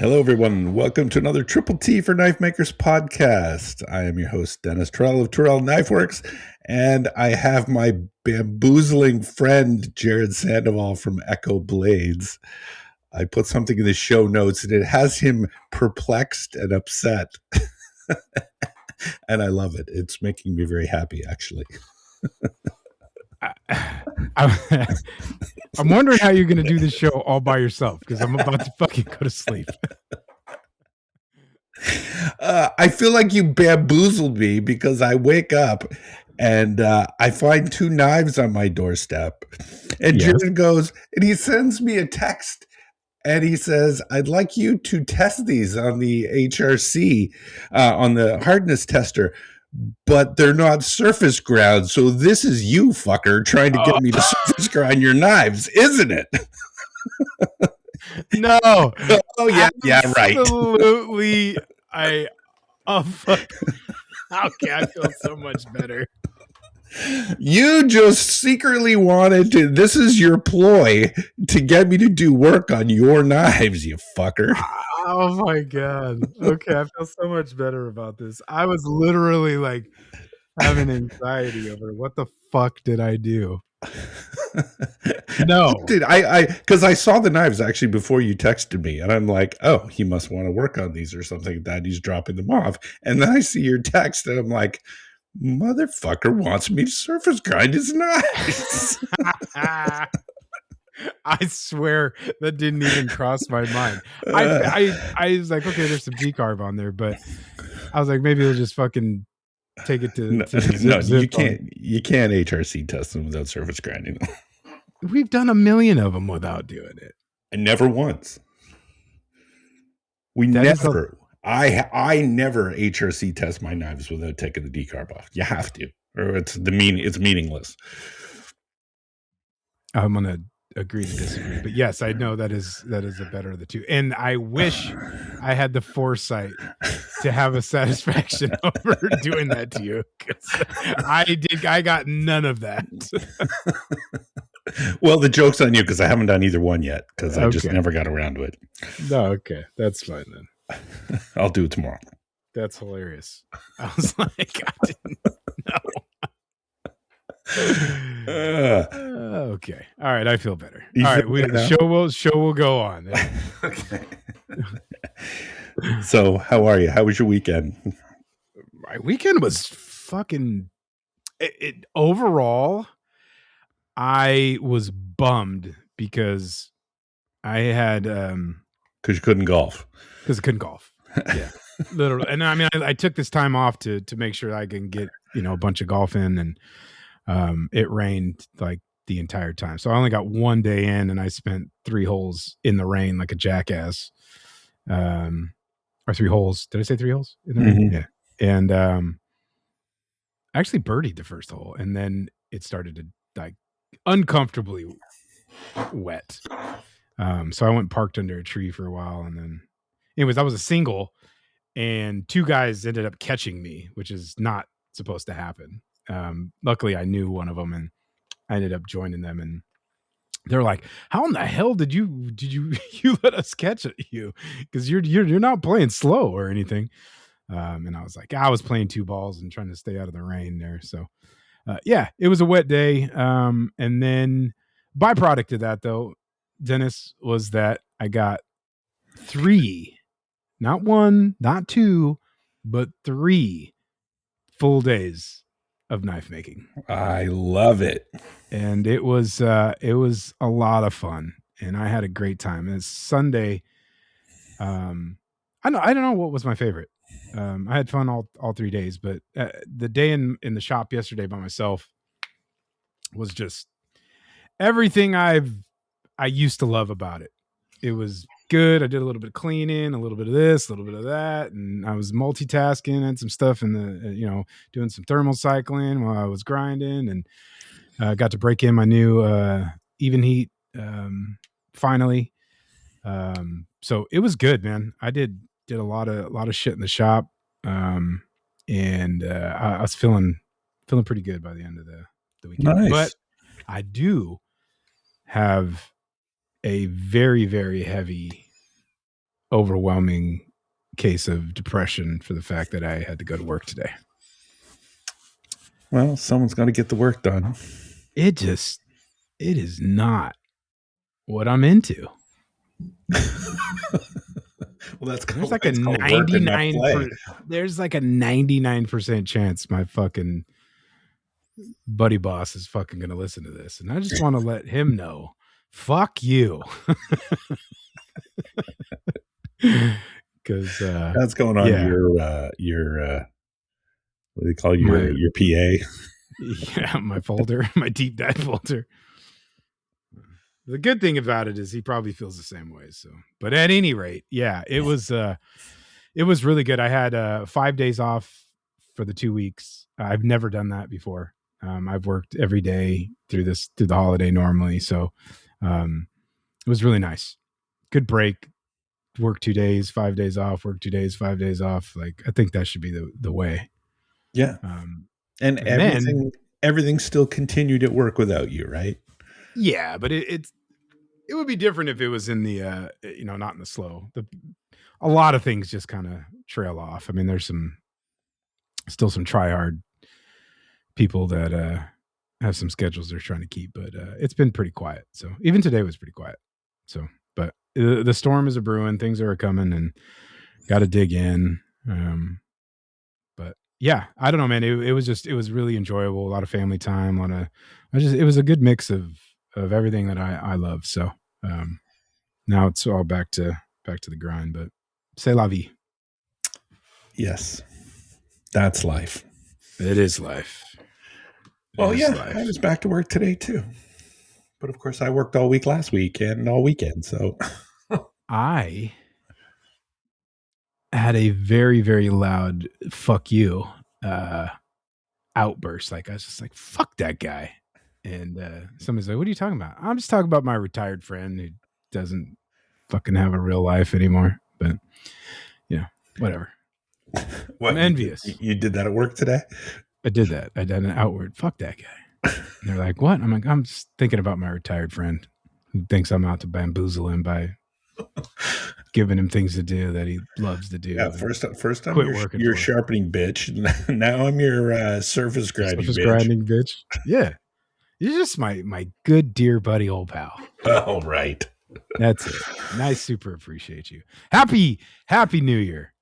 Hello, everyone. Welcome to another Triple T for Knife Makers podcast. I am your host, Dennis Tyrell of Tyrell Knifeworks, and I have my bamboozling friend, Jerid Sandoval from Echo Blades. I put something in the show notes, and it has him perplexed and upset. And I love it. It's making me very happy, actually. I'm wondering how you're going to do this show all by yourself, because I'm about to fucking go to sleep. I feel like you bamboozled me because I wake up and I find two knives on my doorstep. And Yes. Jerid goes, and he sends me a text. And he says, I'd like you to test these on the HRC, on the hardness tester, but they're not surface ground. So this is you, fucker, trying to get me to surface grind your knives, isn't it? No. Oh, yeah, right. Absolutely. Fuck. Okay, I feel so much better. You just secretly wanted to, this is your ploy to get me to do work on your knives, you fucker. Oh my God. Okay, I feel so much better about this. I was literally like having anxiety over what the fuck did I do? No. Dude, because I saw the knives actually before you texted me, and I'm like, oh, he must want to work on these or something like that. He's dropping them off. And then I see your text, and I'm like, motherfucker wants me to surface grind his knives. I swear that didn't even cross my mind. I was like, okay, there's some decarb on there, but I was like, maybe he'll just fucking take it to you can't HRC test them without surface grinding them. We've done a million of them without doing it. And never once. I never HRC test my knives without taking the decarb off. You have to, or it's meaningless. I'm gonna agree to disagree, but yes, I know that is the better of the two. And I wish I had the foresight to have a satisfaction over doing that to you, because I got none of that. Well, the joke's on you, because I haven't done either one yet, because I just never got around to it. No, okay, that's fine then. I'll do it tomorrow. That's hilarious. I was like, I didn't know. Okay. All right. I feel better. All right. The show will go on. Okay. So how are you? How was your weekend? My weekend was fucking overall, I was bummed because I had because you couldn't golf. Because I couldn't golf. Yeah. Literally. And I mean, I took this time off to make sure I can get, a bunch of golf in, and it rained like the entire time. So I only got one day in, and I spent 3 holes in the rain like a jackass. Or 3 holes. Did I say 3 holes in the rain? Yeah. And I actually birdied the first hole, and then it started to like uncomfortably wet. So I went parked under a tree for a while, and then anyways, I was a single, and 2 guys ended up catching me, which is not supposed to happen. Luckily I knew one of them, and I ended up joining them, and they're like, how in the hell did you let us catch you? Because you're not playing slow or anything. And I was like, I was playing 2 balls and trying to stay out of the rain there. So yeah, it was a wet day. And then byproduct of that, though, Dennis, was that I got 3, not 1, not 2, but 3 full days of knife making. I love it. And it was a lot of fun, and I had a great time. And it's Sunday. I don't know what was my favorite. I had fun all 3 days, but the day in the shop yesterday by myself was just everything I used to love about it. It was good. I did a little bit of cleaning, a little bit of this, a little bit of that, and I was multitasking and some stuff in the doing some thermal cycling while I was grinding, and got to break in my new even heat finally. So it was good, man. I did a lot of shit in the shop, and I was feeling pretty good by the end of the weekend. Nice. But I do have a very, very heavy overwhelming case of depression for the fact that I had to go to work today. Well, someone's got to get the work done. It is not what I'm into. Well, that's there's like a 99. There's like a 99% chance my fucking buddy boss is fucking gonna listen to this, and I just want to let him know, fuck you, because that's going on your what do they call your PA? Yeah, my folder, my deep dive folder. The good thing about it is he probably feels the same way. So, but at any rate, yeah, it was really good. I had 5 days off for the 2 weeks. I've never done that before. I've worked every day through the holiday normally. So, it was really nice. Good break. Work 2 days, 5 days off, work 2 days, 5 days off. Like, I think that should be the way. Yeah. And everything still continued at work without you, right? Yeah, but it would be different if it was in the not in the slow. A lot of things just kind of trail off. I mean, there's still some try hard people that have some schedules they're trying to keep, but it's been pretty quiet. So even today was pretty quiet. So, but the storm is a brewing. Things are coming, and got to dig in. But yeah, I don't know, man. It was really enjoyable. A lot of family time. It was a good mix of everything that I love. So now it's all back to the grind, but c'est la vie. Yes, that's life. It is life. Well, yeah, life. I was back to work today too, but of course I worked all week last week and all weekend. So I had a very, very loud "fuck you" outburst. Like, I was just like, "Fuck that guy." And somebody's like, "What are you talking about?" I'm just talking about my retired friend who doesn't fucking have a real life anymore. But yeah, whatever. What, I'm envious. You did that at work today? I did that. I did an outward "fuck that guy." And they're like, "What?" I'm like, "I'm just thinking about my retired friend who thinks I'm out to bamboozle him by giving him things to do that he loves to do." Yeah, first time you're sharpening bitch. Now I'm your surface grinding bitch. Yeah. You're just my good, dear buddy, old pal. Oh, right. That's it. And I super appreciate you. Happy New Year.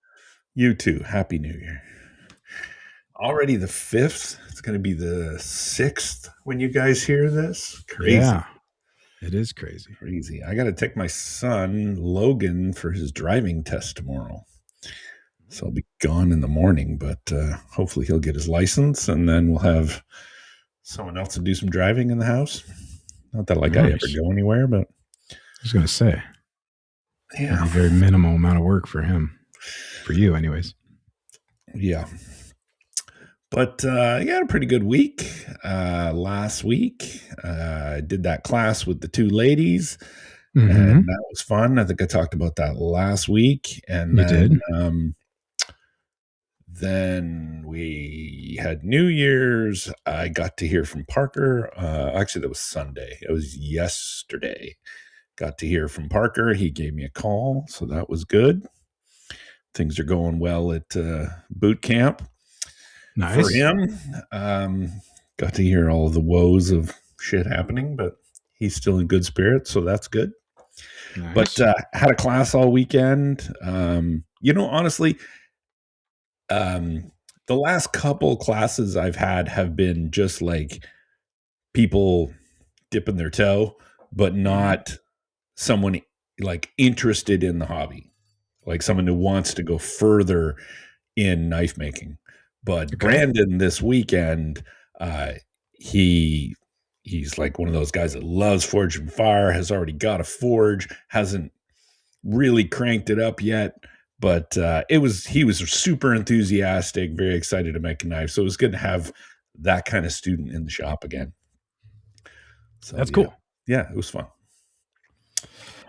You too. Happy New Year. Already the 5th. It's going to be the 6th when you guys hear this. Crazy. Yeah, it is crazy. Crazy. I got to take my son, Logan, for his driving test tomorrow. So I'll be gone in the morning, but hopefully he'll get his license, and then we'll have someone else to do some driving in the house. Not that I ever go anywhere, but I was going to say, yeah, a very minimal amount of work for him, for you, anyways. Yeah, but I got a pretty good week. Last week, I did that class with the 2 ladies, and that was fun. I think I talked about that last week, and then we had New Year's. I got to hear from Parker. Actually, that was Sunday. It was yesterday. Got to hear from Parker. He gave me a call, so that was good. Things are going well at boot camp. Nice. For him. Got to hear all the woes of shit happening, but he's still in good spirits, so that's good. Nice. But had a class all weekend. Honestly, the last couple classes I've had have been just like people dipping their toe, but not someone like interested in the hobby, like someone who wants to go further in knife making. But okay. Brandon this weekend, he's like one of those guys that loves Forge and Fire, has already got a forge, hasn't really cranked it up yet. But he was super enthusiastic, very excited to make a knife. So it was good to have that kind of student in the shop again. So that's cool. Yeah, it was fun.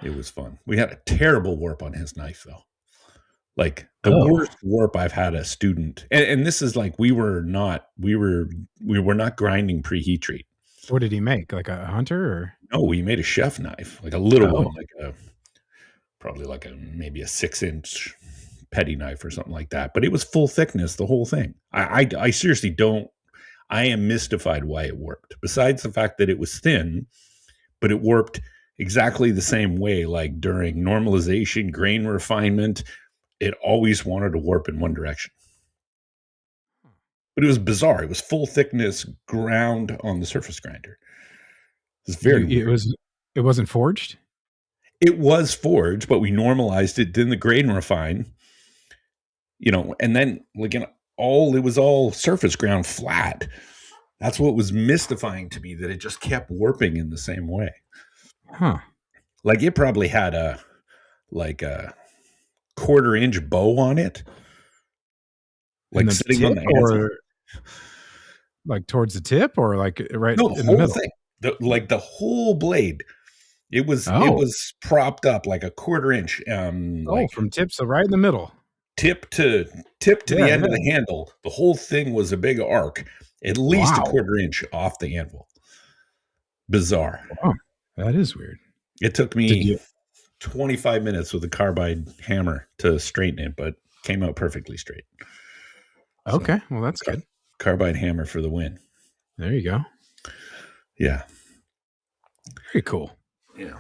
It was fun. We had a terrible warp on his knife, though. Like the worst warp I've had a student. And this is like we were not grinding preheat treat. What did he make? Like a hunter or? No, we made a chef knife, like a little one, like probably like maybe a 6-inch petty knife or something like that. But it was full thickness, the whole thing. I seriously don't. I am mystified why it worked. Besides the fact that it was thin, but it warped exactly the same way. Like during normalization, grain refinement, it always wanted to warp in one direction. But it was bizarre. It was full thickness ground on the surface grinder. It was very weird. It wasn't forged? It was forged, but we normalized it, didn't the grain refine, and then it was all surface ground flat. That's what was mystifying to me, that it just kept warping in the same way. Huh. Like it probably had a 1/4-inch bow on it. Like sitting on the handle. Like towards the tip, or like right in the middle? Thing. The whole blade. It was propped up like a 1/4-inch. From tip, so right in the middle. Tip to the end of the handle. The whole thing was a big arc, at least a 1/4-inch off the anvil. Bizarre. Wow. That is weird. It took me 25 minutes with a carbide hammer to straighten it, but came out perfectly straight. Okay, well that's good. Carbide hammer for the win. There you go. Yeah. Very cool. Yeah.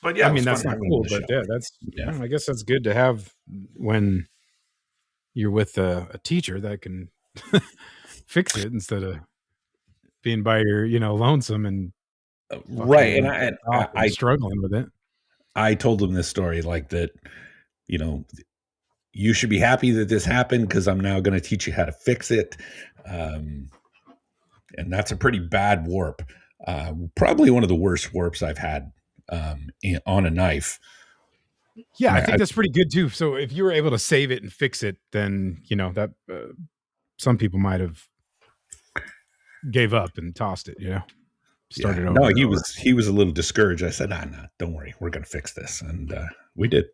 But yeah, I mean, that's not cool, but I guess that's good to have when you're with a teacher that can fix it instead of being by your, lonesome and right. And I struggling with it. I told him this story like that, you should be happy that this happened because I'm now going to teach you how to fix it. And that's a pretty bad warp. Probably one of the worst warps I've had on a knife. Yeah, I think that's pretty good too. So if you were able to save it and fix it, then that some people might have gave up and tossed it. Started over. No, he was a little discouraged. I said, "No, don't worry, we're going to fix this," and we did.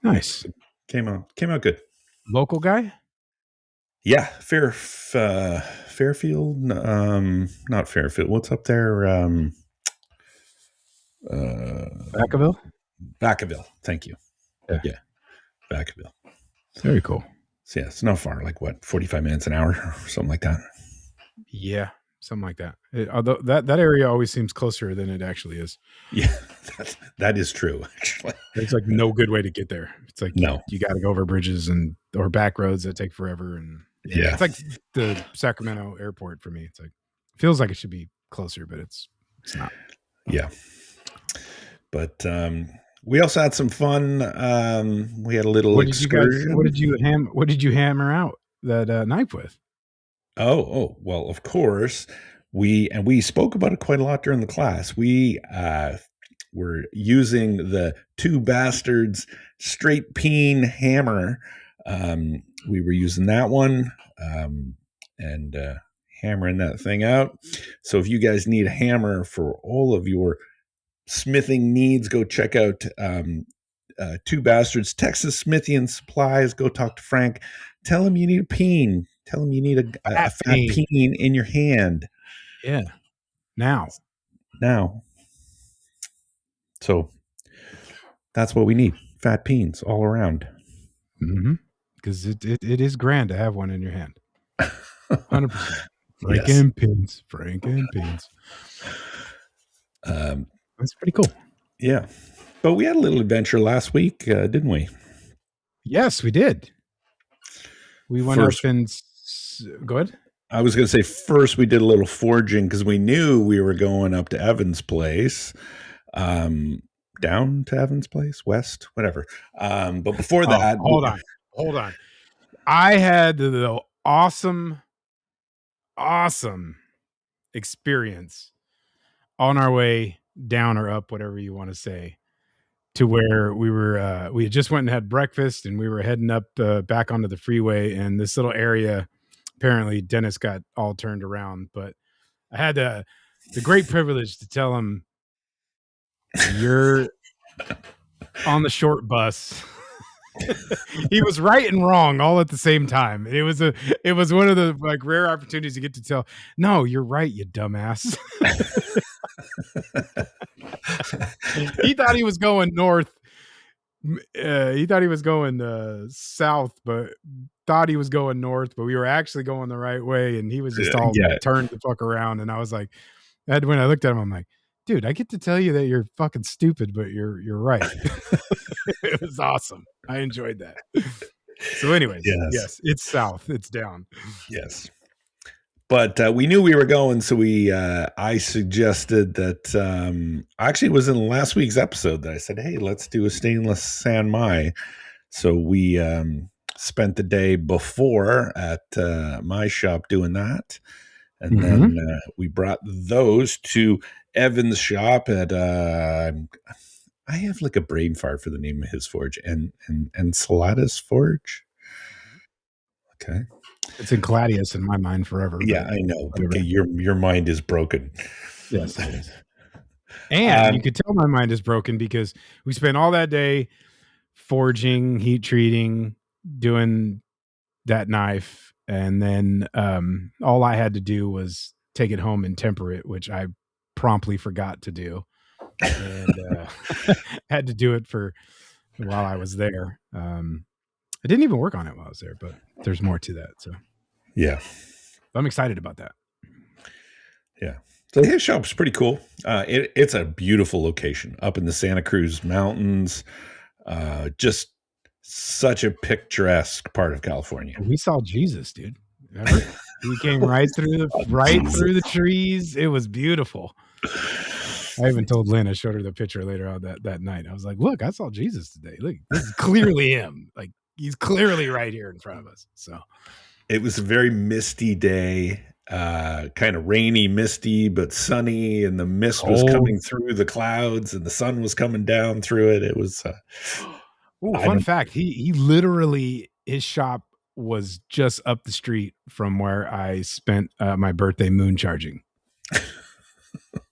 Nice. Came out good. Local guy. Yeah, Fairfield. Not Fairfield. What's up there? Vacaville. Thank you. Yeah. Vacaville. Very cool. So yeah, it's not far. Like 45 minutes an hour or something like that. Yeah, something like that. Although that area always seems closer than it actually is. Yeah, that is true. Actually, it's like no good way to get there. It's like no, you got to go over bridges or back roads that take forever. And it's like the Sacramento airport for me. It's like feels like it should be closer, but it's not. Yeah. But we also had some fun. We had a little excursion. What did you hammer out that knife with? Oh, well, of course. We spoke about it quite a lot during the class. We were using the two Basterds straight peen hammer. We were using that one and hammering that thing out. So if you guys need a hammer for all of your smithing needs, go check out Two Basterds, Texas Smithy and Supplies. Go talk to Frank. Tell him you need a peen. Tell him you need a fat peen in your hand. Yeah. Now. So that's what we need. Fat peens all around. Mm-hmm. Because it is grand to have one in your hand. 100%. Frank and pins. That's pretty cool. Yeah. But we had a little adventure last week, didn't we? Yes, we did. We went up and... Go ahead. I was going to say first we did a little forging because we knew we were going up to Evan's place. Down to Evan's place? West? Whatever. But before that... Hold on. I had the awesome experience on our way down or up, whatever you want to say, to where we were we just went and had breakfast and we were heading up back onto the freeway, and this little area, apparently Denis got all turned around, but I had the great privilege to tell him, you're on the short bus. He was right and wrong all at the same time. It was one of the like rare opportunities to get to tell, no, you're right, you dumbass. He thought he was going north He thought he was going south, but thought he was going north, but we were actually going the right way, and he was just all turned the fuck around. And I was like, when I looked at him, I'm like, dude, I get to tell you that you're fucking stupid, but you're right. It was awesome. I enjoyed that. So anyways, yes, it's south. It's down. Yes. But we knew we were going, so I suggested that actually it was in last week's episode that I said, hey, let's do a stainless San Mai. So we spent the day before at my shop doing that. And then we brought those to Evan's shop at I have like a brain fart for the name of his forge, and Salada's Forge. Okay. It's in Claudius in my mind forever. Yeah, I know. But your mind is broken. Yes, it is. And you could tell my mind is broken because we spent all that day forging, heat treating, doing that knife, and then all I had to do was take it home and temper it, which I promptly forgot to do, and had to do it while I was there. I didn't even work on it while I was there, but there's more to that. So yeah, I'm excited about that. Yeah. So his shop's pretty cool. It's a beautiful location up in the Santa Cruz Mountains. Just such a picturesque part of California. We saw Jesus, dude. Remember? He came right through the trees. It was beautiful. I even told Lynn, I showed her the picture later on that night. I was like, look, I saw Jesus today. Look, this is clearly him. Like, he's clearly right here in front of us. So it was a very misty day, kind of rainy, misty, but sunny, and the mist was coming through the clouds and the sun was coming down through it. It was fun fact. He literally, his shop was just up the street from where I spent my birthday moon charging.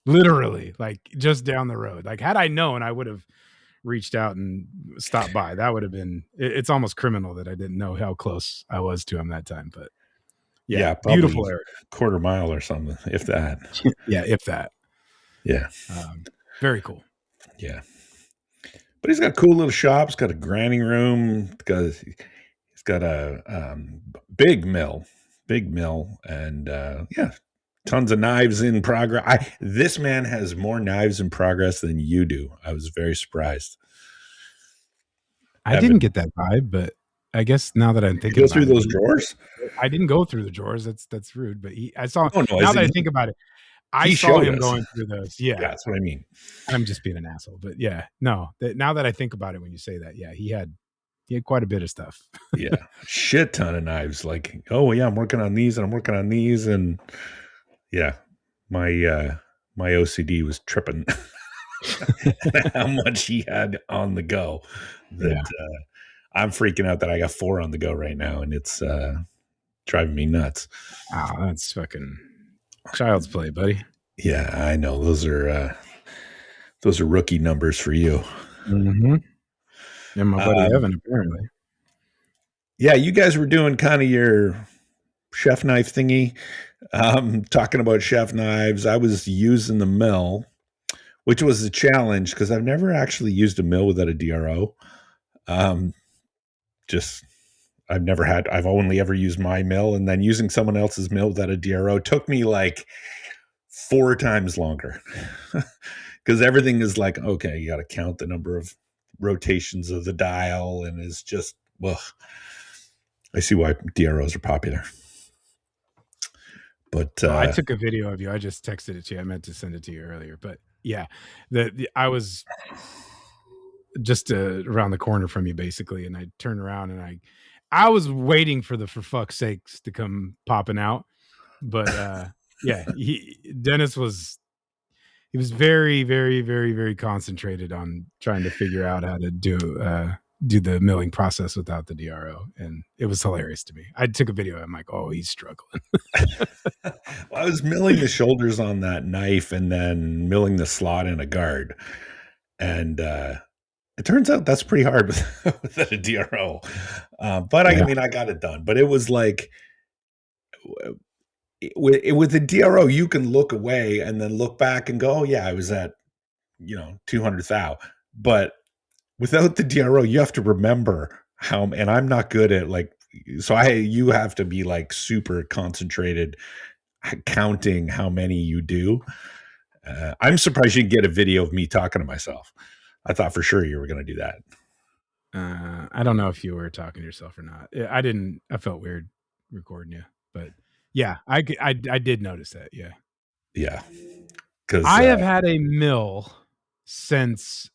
Literally, like just down the road. Like, had I known, I would have reached out and stopped by. That would have been, it's almost criminal that I didn't know how close I was to him that time. But yeah, beautiful area. Quarter mile or something, if that. Yeah, if that. Yeah. Very cool. Yeah. But he's got a cool little shop. He's got a grinding room. He's got a big mill, and yeah, tons of knives in progress. This man has more knives in progress than you do. I was very surprised. I didn't get that vibe, but I guess now that I'm thinking, go through those drawers. I didn't go through the drawers. That's rude. But I saw. Oh, no, now that I think about it, I saw him going through those. Yeah, that's what I mean. I'm just being an asshole, but yeah, no. Now that I think about it, when you say that, yeah, he had quite a bit of stuff. Yeah, shit ton of knives. Like, oh yeah, I'm working on these, and I'm working on these, and yeah, my OCD was tripping how much he had on the go. That I'm freaking out that I got 4 on the go right now, and it's driving me nuts. Oh, that's fucking child's play, buddy. Yeah, I know. Those are rookie numbers for you. Mm-hmm. And my buddy Evan, apparently. Yeah, you guys were doing kind of your chef knife thingy. Talking about chef knives. I was using the mill, which was a challenge because I've never actually used a mill without a DRO. I've only ever used my mill, and then using someone else's mill without a DRO took me like 4 times longer because everything is like, okay, you got to count the number of rotations of the dial, and it's just, well, I see why DROs are popular. But I took a video of you. I just texted it to you. I meant to send it to you earlier, but yeah, I was just around the corner from you basically, and I turned around and I was waiting for the for fuck's sakes to come popping out, but yeah, Denis was very, very, very, very concentrated on trying to figure out how to do the milling process without the DRO, and it was hilarious to me. I took a video. I'm like, oh, he's struggling. Well, I was milling the shoulders on that knife and then milling the slot in a guard, and it turns out that's pretty hard without a DRO. But I mean, I got it done. But it was like, with the DRO, you can look away and then look back and go, oh yeah, I was at 200 thou. But without the DRO, you have to remember how, and I'm not good at like, so you have to be like super concentrated counting how many you do. I'm surprised you can get a video of me talking to myself. I thought for sure you were going to do that. I don't know if you were talking to yourself or not. I didn't. I felt weird recording you, but yeah, I did notice that. Yeah, yeah. Because I have had a mill since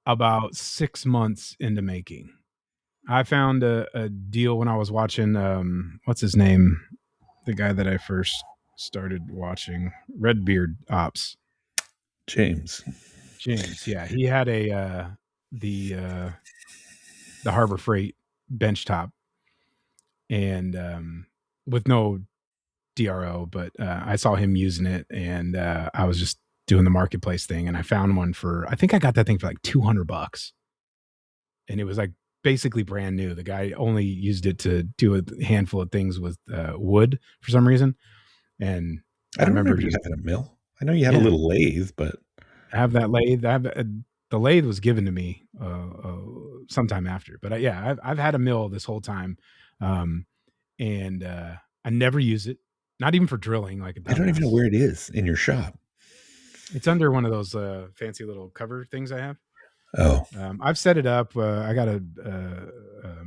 about 6 months into making. I found a deal when I was watching what's his name, the guy that I first started watching, Redbeard Ops. James, yeah, he had the Harbor Freight benchtop, and with no DRO, but I saw him using it, and I was just doing the marketplace thing, and I found one for, I think I got that thing for like $200, and it was like basically brand new. The guy only used it to do a handful of things with wood for some reason, and I don't remember you having a mill. I know you had a little lathe, but I have that lathe. The lathe was given to me sometime after, but I've had a mill this whole time, and I never use it, not even for drilling. Like I don't even know where it is in your shop. It's under one of those fancy little cover things I have. Oh, I've set it up. I got a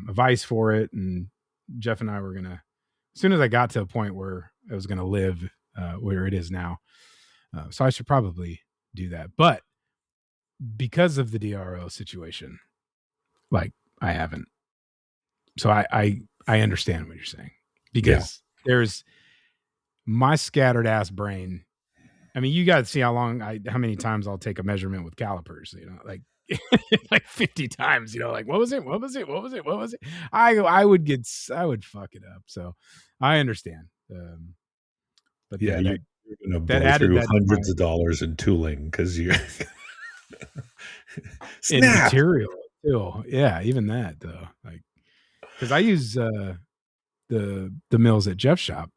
vise for it, and Jeff and I were gonna, as soon as I got to a point where I was gonna live where it is now. So I should probably do that, but because of the DRO situation, like I haven't. So I understand what you're saying, because there's my scattered ass brain. I mean, you got to see how many times I'll take a measurement with calipers, like like 50 times, like, what was it? I would fuck it up. So I understand. But yeah, you're going to that blow added through that hundreds of dollars in tooling because you're in material too. Yeah, even that though. Like, because I use the mills at Jeff's shop,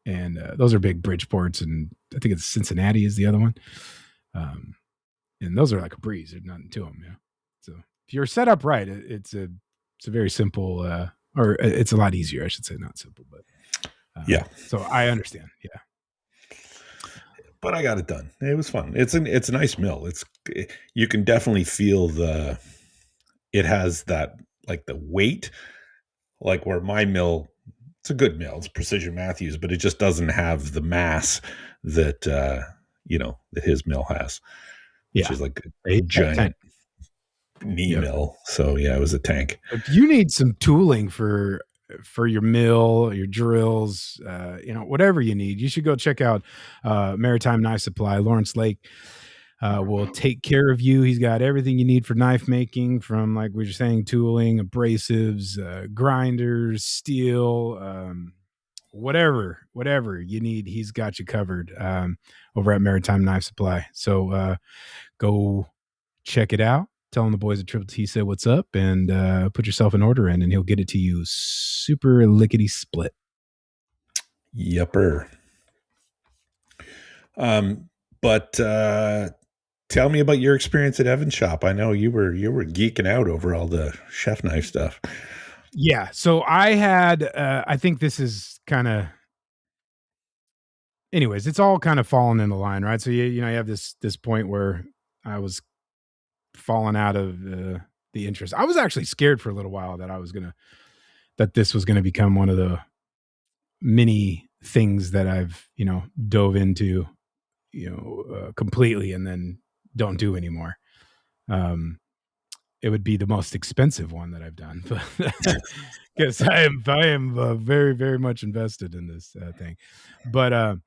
and those are big Bridgeports, and I think it's Cincinnati is the other one. And those are like a breeze. There's nothing to them. Yeah. So if you're set up right, it's a very simple, or it's a lot easier, I should say, not simple, but yeah. So I understand. Yeah. But I got it done. It was fun. It's a nice mill. You can definitely feel it has that, like, the weight, like where my mill, it's a good mill. It's Precision Matthews, but it just doesn't have the mass that that his mill has, which is like a giant knee mill. So yeah, it was a tank. If you need some tooling for your mill, your drills, whatever you need, you should go check out Maritime Knife Supply. Lawrence Lake will take care of you. He's got everything you need for knife making, from, like we were saying, tooling, abrasives, grinders, steel, whatever you need, he's got you covered over at Maritime Knife Supply. So go check it out. Tell him the boys at Triple T said what's up, and put yourself an order in, and he'll get it to you super lickety split. Yupper. But tell me about your experience at Evan's shop. I know you were geeking out over all the chef knife stuff. Yeah. So I had, I think this is kind of, anyways, it's all kind of fallen into line, right? So you have this point where I was falling out of the interest. I was actually scared for a little while that this was gonna become one of the many things that I've dove into completely and then don't do anymore. It would be the most expensive one that I've done, because I am very, very much invested in this thing. But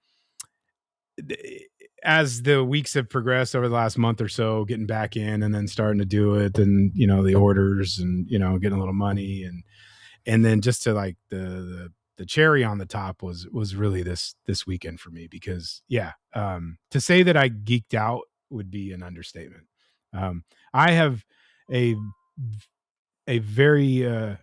as the weeks have progressed over the last month or so, getting back in and then starting to do it, and the orders, and getting a little money, and then just to, like, the cherry on the top was really this weekend for me, because to say that I geeked out would be an understatement. I have a very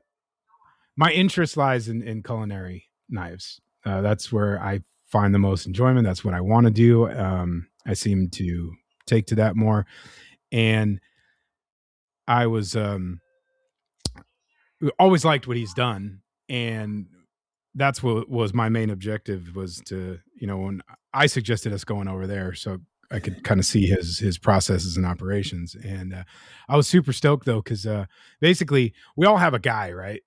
my interest lies in culinary knives. That's where I find the most enjoyment. That's what I want to do. I seem to take to that more, and I was always liked what he's done, and that's what was my main objective, was to, when I suggested us going over there, so I could kind of see his processes and operations. And I was super stoked though, because basically we all have a guy, right?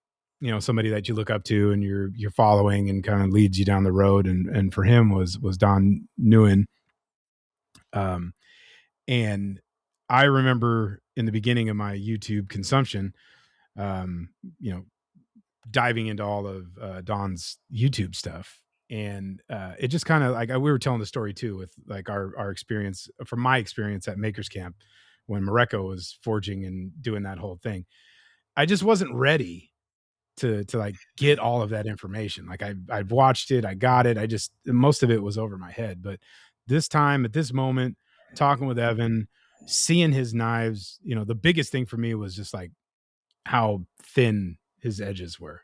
Somebody that you look up to and you're following and kind of leads you down the road. And for him was Don Nguyen. And I remember in the beginning of my YouTube consumption, um, you know, diving into all of Don's YouTube stuff. And it just kind of like, we were telling the story too, with like our experience, from my experience at Makers Camp when Mareko was forging and doing that whole thing. I just wasn't ready to like get all of that information. Like I've watched it, I got it. I just, most of it was over my head. But this time, at this moment, talking with Evan, seeing his knives, the biggest thing for me was just like how thin his edges were.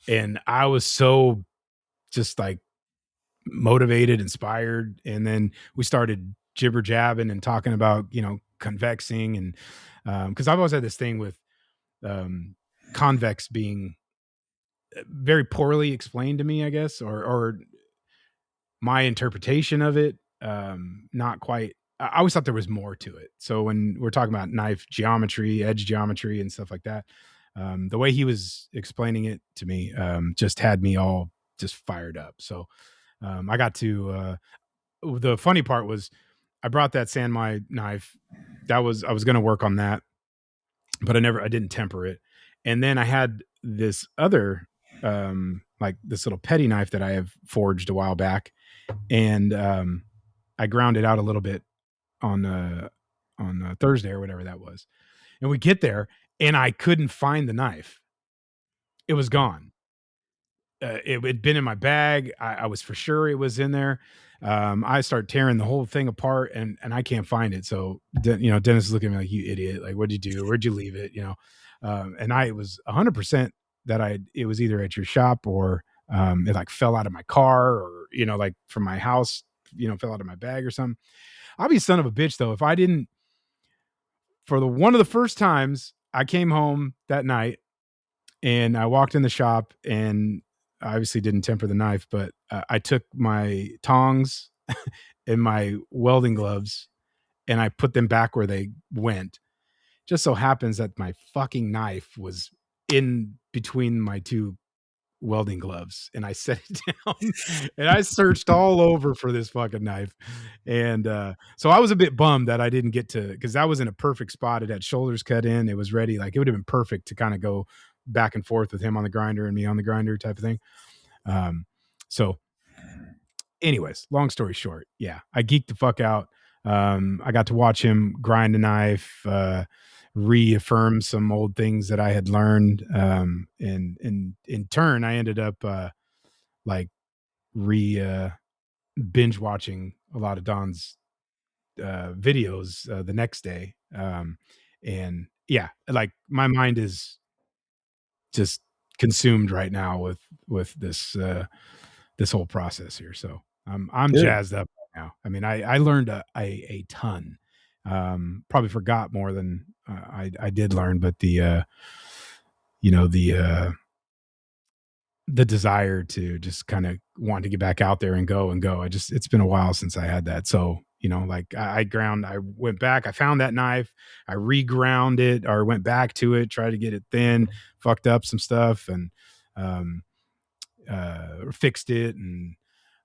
And I was so just like motivated, inspired. And then we started jibber jabbing and talking about, convexing. And because I've always had this thing with convex being very poorly explained to me, I guess, or my interpretation of it, not quite. I always thought there was more to it. So when we're talking about knife geometry, edge geometry, and stuff like that, the way he was explaining it to me just had me all just fired up. So I got to. The funny part was, I brought that Sanmai knife. I was going to work on that, but I didn't temper it. And then I had this other, like this little petty knife that I have forged a while back, and I ground it out a little bit on Thursday or whatever that was. And we get there, and I couldn't find the knife. It was gone. It had been in my bag. I was for sure it was in there. I start tearing the whole thing apart, and I can't find it. So, Dennis is looking at me like, "You idiot! Like, what'd you do? Where'd you leave it?" And I was 100% that it was either at your shop, or it like fell out of my car, or like from my house, fell out of my bag or something. I'd be son of a bitch though if I didn't. For one of the first times, I came home that night, and I walked in the shop, and I obviously didn't temper the knife, but I took my tongs and my welding gloves, and I put them back where they went. Just so happens that my fucking knife was in between my two welding gloves, and I set it down and I searched all over for this fucking knife. And so I was a bit bummed that I didn't get to, because that was in a perfect spot. It had shoulders cut in, it was ready. Like, it would have been perfect to kind of go back and forth with him on the grinder and me on the grinder type of thing. So anyways, long story short, yeah, I geeked the fuck out. I got to watch him grind a knife, reaffirm some old things that I had learned. And in turn, I ended up like binge watching a lot of Don's videos the next day. And yeah, like my mind is just consumed right now with this whole process here. So I'm Good. jazzed up right now. I mean, I learned a ton. Probably forgot more than I did learn, but the desire to just kind of want to get back out there and go. It's been a while since I had that. So, like I went back, I found that knife, I reground it, or went back to it, tried to get it thin, fucked up some stuff, and fixed it. And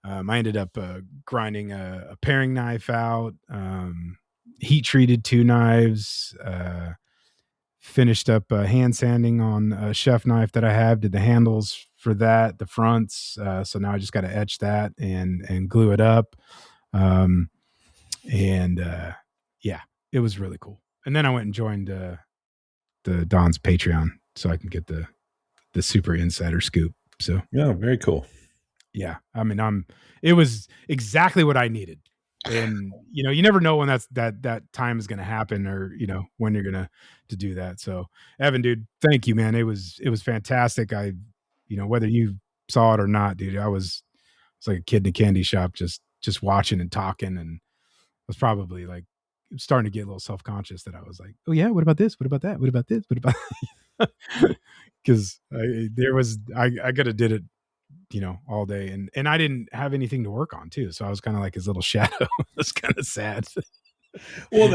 I ended up grinding a paring knife out, heat treated two knives, finished up hand sanding on a chef knife that I have, did the handles for that, the fronts. So now I just got to etch that and glue it up. Yeah, it was really cool. And then I went and joined the Don's Patreon so I can get the super insider scoop. So yeah, very cool. Yeah, I mean, it was exactly what I needed. And you never know when that time is going to happen, or when you're going to do that. So Evan, dude, thank you, man. It was fantastic. Whether you saw it or not, dude, it's like a kid in a candy shop, just watching and talking, and was probably like starting to get a little self-conscious that I was like, oh yeah, what about this? What about that? What about this? What about because I could have did it, all day, and I didn't have anything to work on too. So I was kind of like his little shadow. It's kind of sad. Well,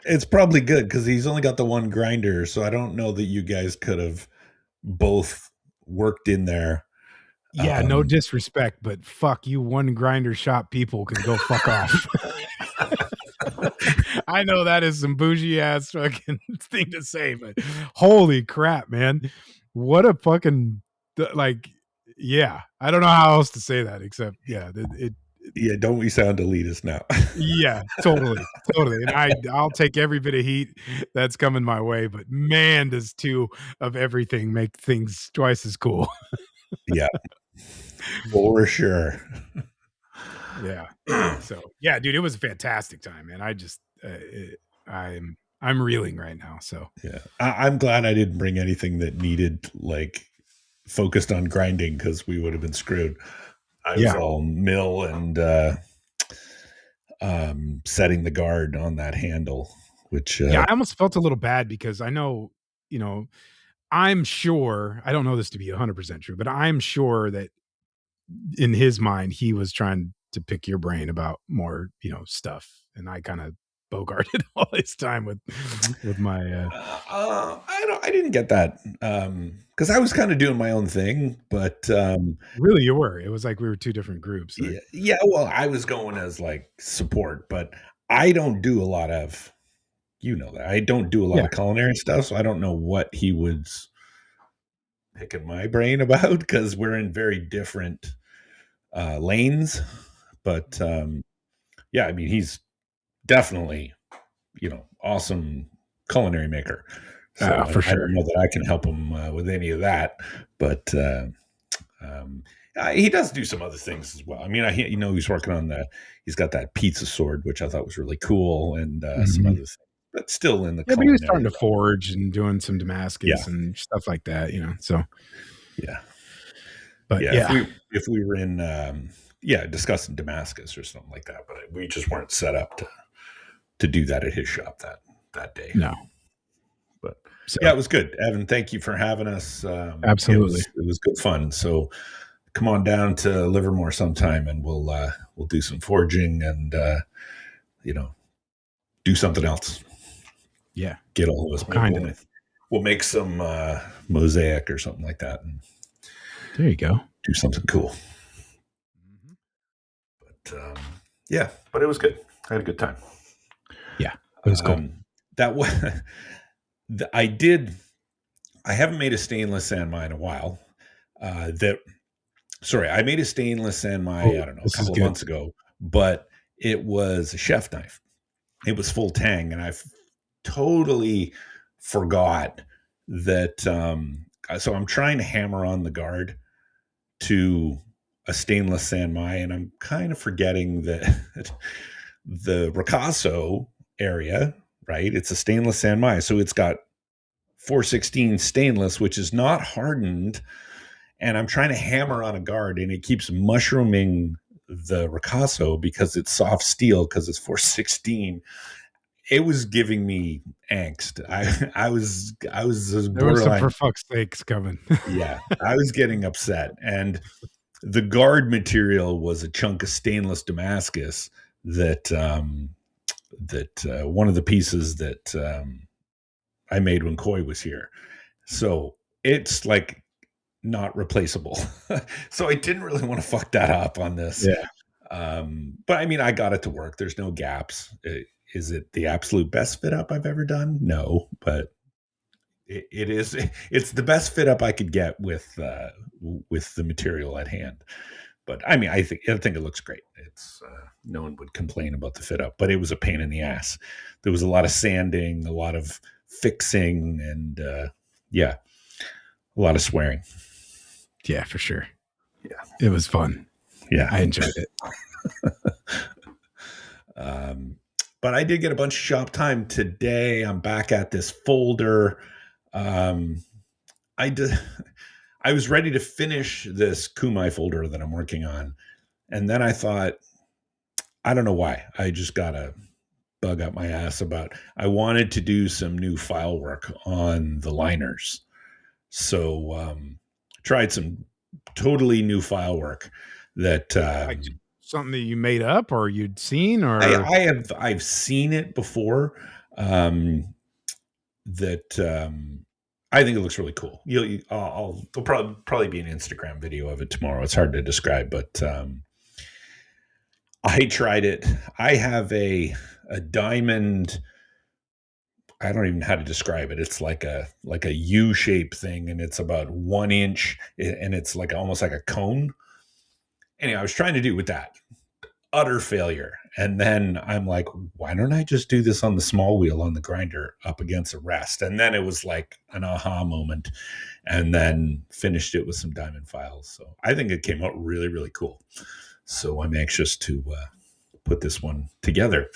it's probably good because he's only got the one grinder, so I don't know that you guys could have both worked in there. Yeah, no disrespect, but fuck you, one grinder shop people can go fuck off. I know that is some bougie ass fucking thing to say, but holy crap, man. What a fucking, like, yeah. I don't know how else to say that except, yeah, yeah, don't we sound elitist now? Yeah, totally. And I'll take every bit of heat that's coming my way, but man, does two of everything make things twice as cool. Yeah, for sure. Yeah. So yeah, dude, it was a fantastic time, man. I just I'm reeling right now. So yeah, I'm glad I didn't bring anything that needed like focused on grinding because we would have been screwed. I was all mill and setting the guard on that handle, which yeah, I almost felt a little bad because I know, I'm sure, I don't know this to be 100% true, but I'm sure that in his mind he was trying to pick your brain about more, stuff, and I kind of bogarted all his time with my I didn't get that because I was kind of doing my own thing, but really you were. It was like we were two different groups. Like, yeah, well, I was going as like support, but I don't do a lot of, that I don't do a lot of culinary stuff, so I don't know what he was picking my brain about because we're in very different lanes. But yeah, I mean, he's definitely, awesome culinary maker. So for sure. I don't know that I can help him with any of that, but he does do some other things as well. I mean, he's working on he's got that pizza sword, which I thought was really cool, and some other things, but still in the but he was starting to realm. forge and doing some Damascus and stuff like that, so yeah. But if we were in discussing Damascus or something like that, but we just weren't set up to do that at his shop that day. No. But yeah, it was good. Evan, thank you for having us. Absolutely. It was good fun. So come on down to Livermore sometime and we'll do some forging and do something else. Yeah. Get all of us. We'll make some mosaic or something like that. And there you go. Do something cool. But but it was good. I had a good time. Yeah, it was cool. That was I haven't made a stainless sand mine in a while. I made a stainless sand mine, I don't know, a couple of months ago, but it was a chef knife. It was full tang, and I totally forgot that. So I'm trying to hammer on the guard to a stainless sand mine, and I'm kind of forgetting that the ricasso area, right? It's a stainless sand mine, so it's got 416 stainless, which is not hardened, and I'm trying to hammer on a guard, and it keeps mushrooming the ricasso because it's soft steel because it's 416. It was giving me angst. I was there was some for fuck's sakes coming. Yeah, I was getting upset, and the guard material was a chunk of stainless Damascus that one of the pieces that I made when Coy was here. So it's like not replaceable. So I didn't really want to fuck that up on this. Yeah. But I mean, I got it to work. There's no gaps. Is it the absolute best fit up I've ever done? No, but it is. It's the best fit up I could get with the material at hand. But I mean, I think it looks great. It's no one would complain about the fit up, but it was a pain in the ass. There was a lot of sanding, a lot of fixing, and a lot of swearing. Yeah, for sure. Yeah, it was fun. Yeah, I enjoyed it. But I did get a bunch of shop time today. I'm back at this folder. I was ready to finish this Kumai folder that I'm working on. And then I thought, I don't know why. I just got a bug up my ass about. I wanted to do some new file work on the liners. So tried some totally new file work that Like something that you made up or you'd seen, or I've seen it before. That I think it looks really cool. There'll probably be an Instagram video of it tomorrow. It's hard to describe, but I tried it. I have a diamond. I don't even know how to describe it. It's like a U-shaped thing, and it's about 1 inch, and it's like almost like a cone. Anyway, I was trying to do it with that. Utter failure. And then I'm like, why don't I just do this on the small wheel on the grinder up against a rest? And then it was like an aha moment, and then finished it with some diamond files. So I think it came out really, really cool. So I'm anxious to put this one together.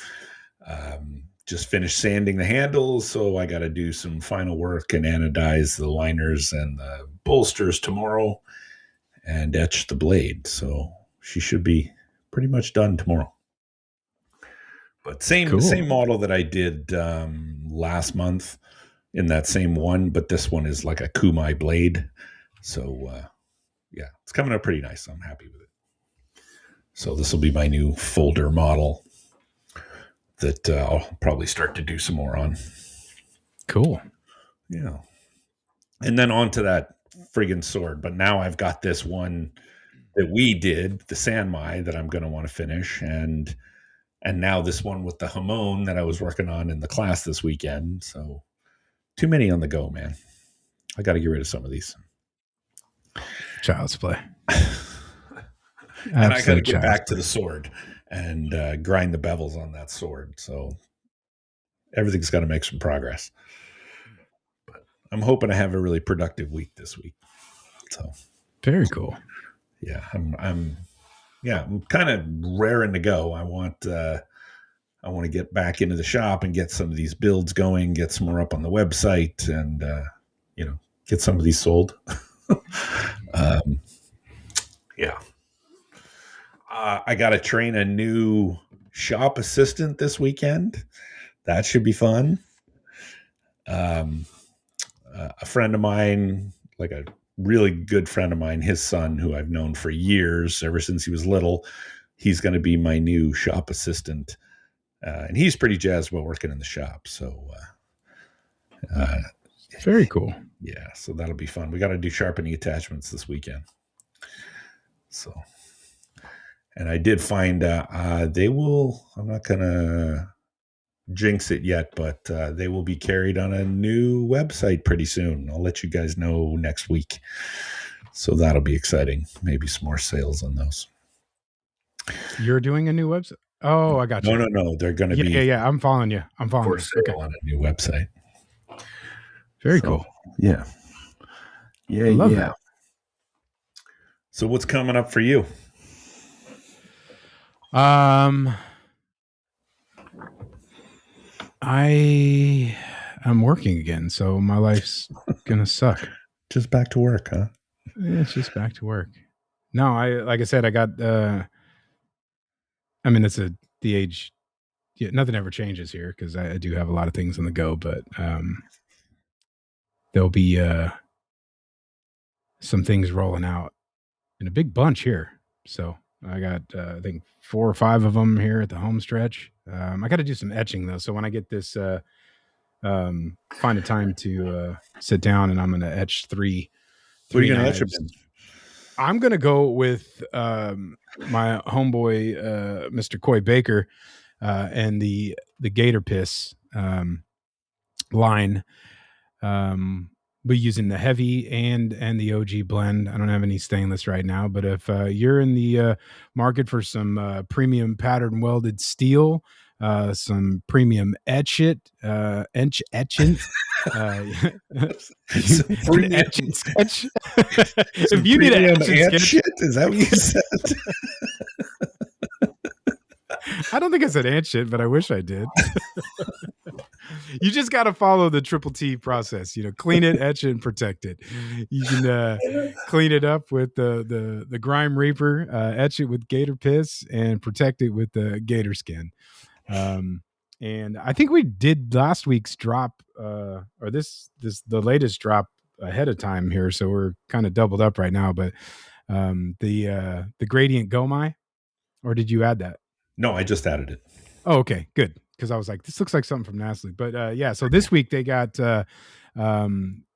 Just finished sanding the handles, so I got to do some final work and anodize the liners and the bolsters tomorrow and etch the blade. So she should be pretty much done tomorrow. But same model that I did last month in that same one, but this one is like a Kumai blade. So yeah, it's coming out pretty nice. I'm happy with it. So this will be my new folder model that I'll probably start to do some more on. Cool. Yeah. And then on to that friggin' sword. But now I've got this one that we did, the Sanmai, that I'm going to want to finish. And now this one with the Hamon that I was working on in the class this weekend. So too many on the go, man. I got to get rid of some of these. Child's play. And I got to get back to the sword and grind the bevels on that sword. So everything's got to make some progress. But I'm hoping to have a really productive week this week. So very cool. Yeah, I'm kind of raring to go. I want to get back into the shop and get some of these builds going, get some more up on the website, and get some of these sold. Yeah. I got to train a new shop assistant this weekend. That should be fun. A friend of mine, like a really good friend of mine, his son, who I've known for years, ever since he was little, he's going to be my new shop assistant. And he's pretty jazzed about working in the shop. So very cool. Yeah, so that'll be fun. We got to do sharpening attachments this weekend. So, and I did find they will, I'm not going to jinx it yet, but they will be carried on a new website pretty soon. I'll let you guys know next week. So that'll be exciting. Maybe some more sales on those. You're doing a new website? Oh, I got you. No. They're going to be. Yeah. I'm following you. For sale on a new website. Very cool. Yeah. Yeah. Love that. So what's coming up for you? I'm working again, so my life's gonna suck. Just back to work, huh? Yeah, it's just back to work. No, like I said, I got I mean, it's the age. Yeah, nothing ever changes here because I do have a lot of things on the go, but there'll be some things rolling out in a big bunch here. So I got I think 4 or 5 of them here at the home stretch. I got to do some etching though, so when I get this, find a time to sit down, and I'm going to etch 3. What are you going to etch them in? I'm going to go with my homeboy, Mr. Coy Baker, and the Gator Piss line. We're using the heavy and the OG blend. I don't have any stainless right now, but if you're in the market for some premium pattern welded steel, some premium etchant, sketch. If you need an etch sketch, is that what you said? I don't think I said ant shit, but I wish I did. You just got to follow the triple T process. Clean it, etch it, and protect it. You can clean it up with the Grime Reaper, etch it with Gator Piss, and protect it with the Gator Skin. And I think we did last week's drop, or the latest drop ahead of time here, so we're kind of doubled up right now. But the gradient Gomai, or did you add that? No, I just added it. Oh, okay, good. Because I was like, this looks like something from Nasty. But yeah, so this week they got a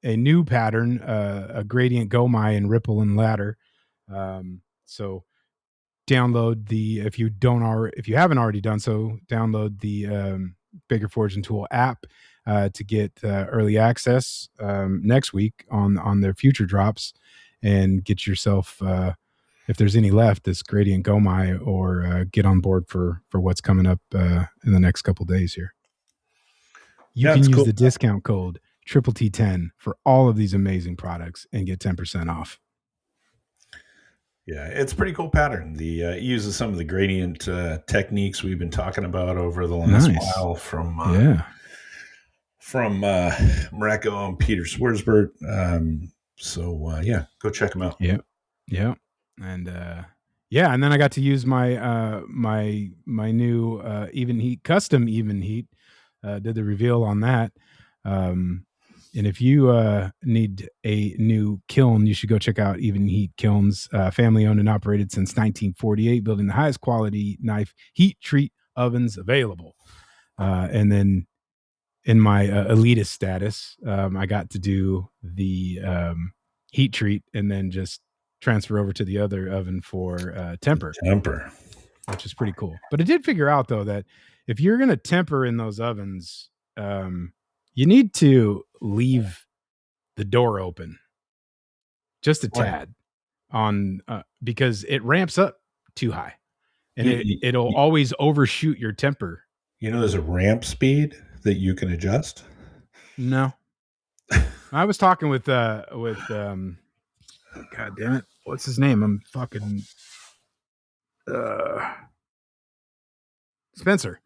new pattern, a gradient Gomai in Ripple and Ladder. So download if you haven't already done so, download the Bigger Forging Tool app to get early access next week on their future drops, and get yourself, if there's any left, this gradient Gomai, or get on board for what's coming up in the next couple days here. You can use the discount code T10 for all of these amazing products and get 10% off. Yeah, it's a pretty cool pattern. It uses some of the gradient techniques we've been talking about over the last while from Mareko and Peter Swersbert. So yeah, go check them out. Yeah, and and then I got to use my my new even heat, custom even heat. Did the reveal on that. And if you need a new kiln, you should go check out Even Heat Kilns, family owned and operated since 1948, building the highest quality knife heat treat ovens available. And then in my elitist status, I got to do the heat treat and then just transfer over to the other oven for temper, which is pretty cool. But I did figure out, though, that if you're going to temper in those ovens, you need to leave the door open just a tad on because it ramps up too high, and it'll always overshoot your temper. You know, there's a ramp speed that you can adjust. No, I was talking with God damn it, what's his name? I'm fucking Spencer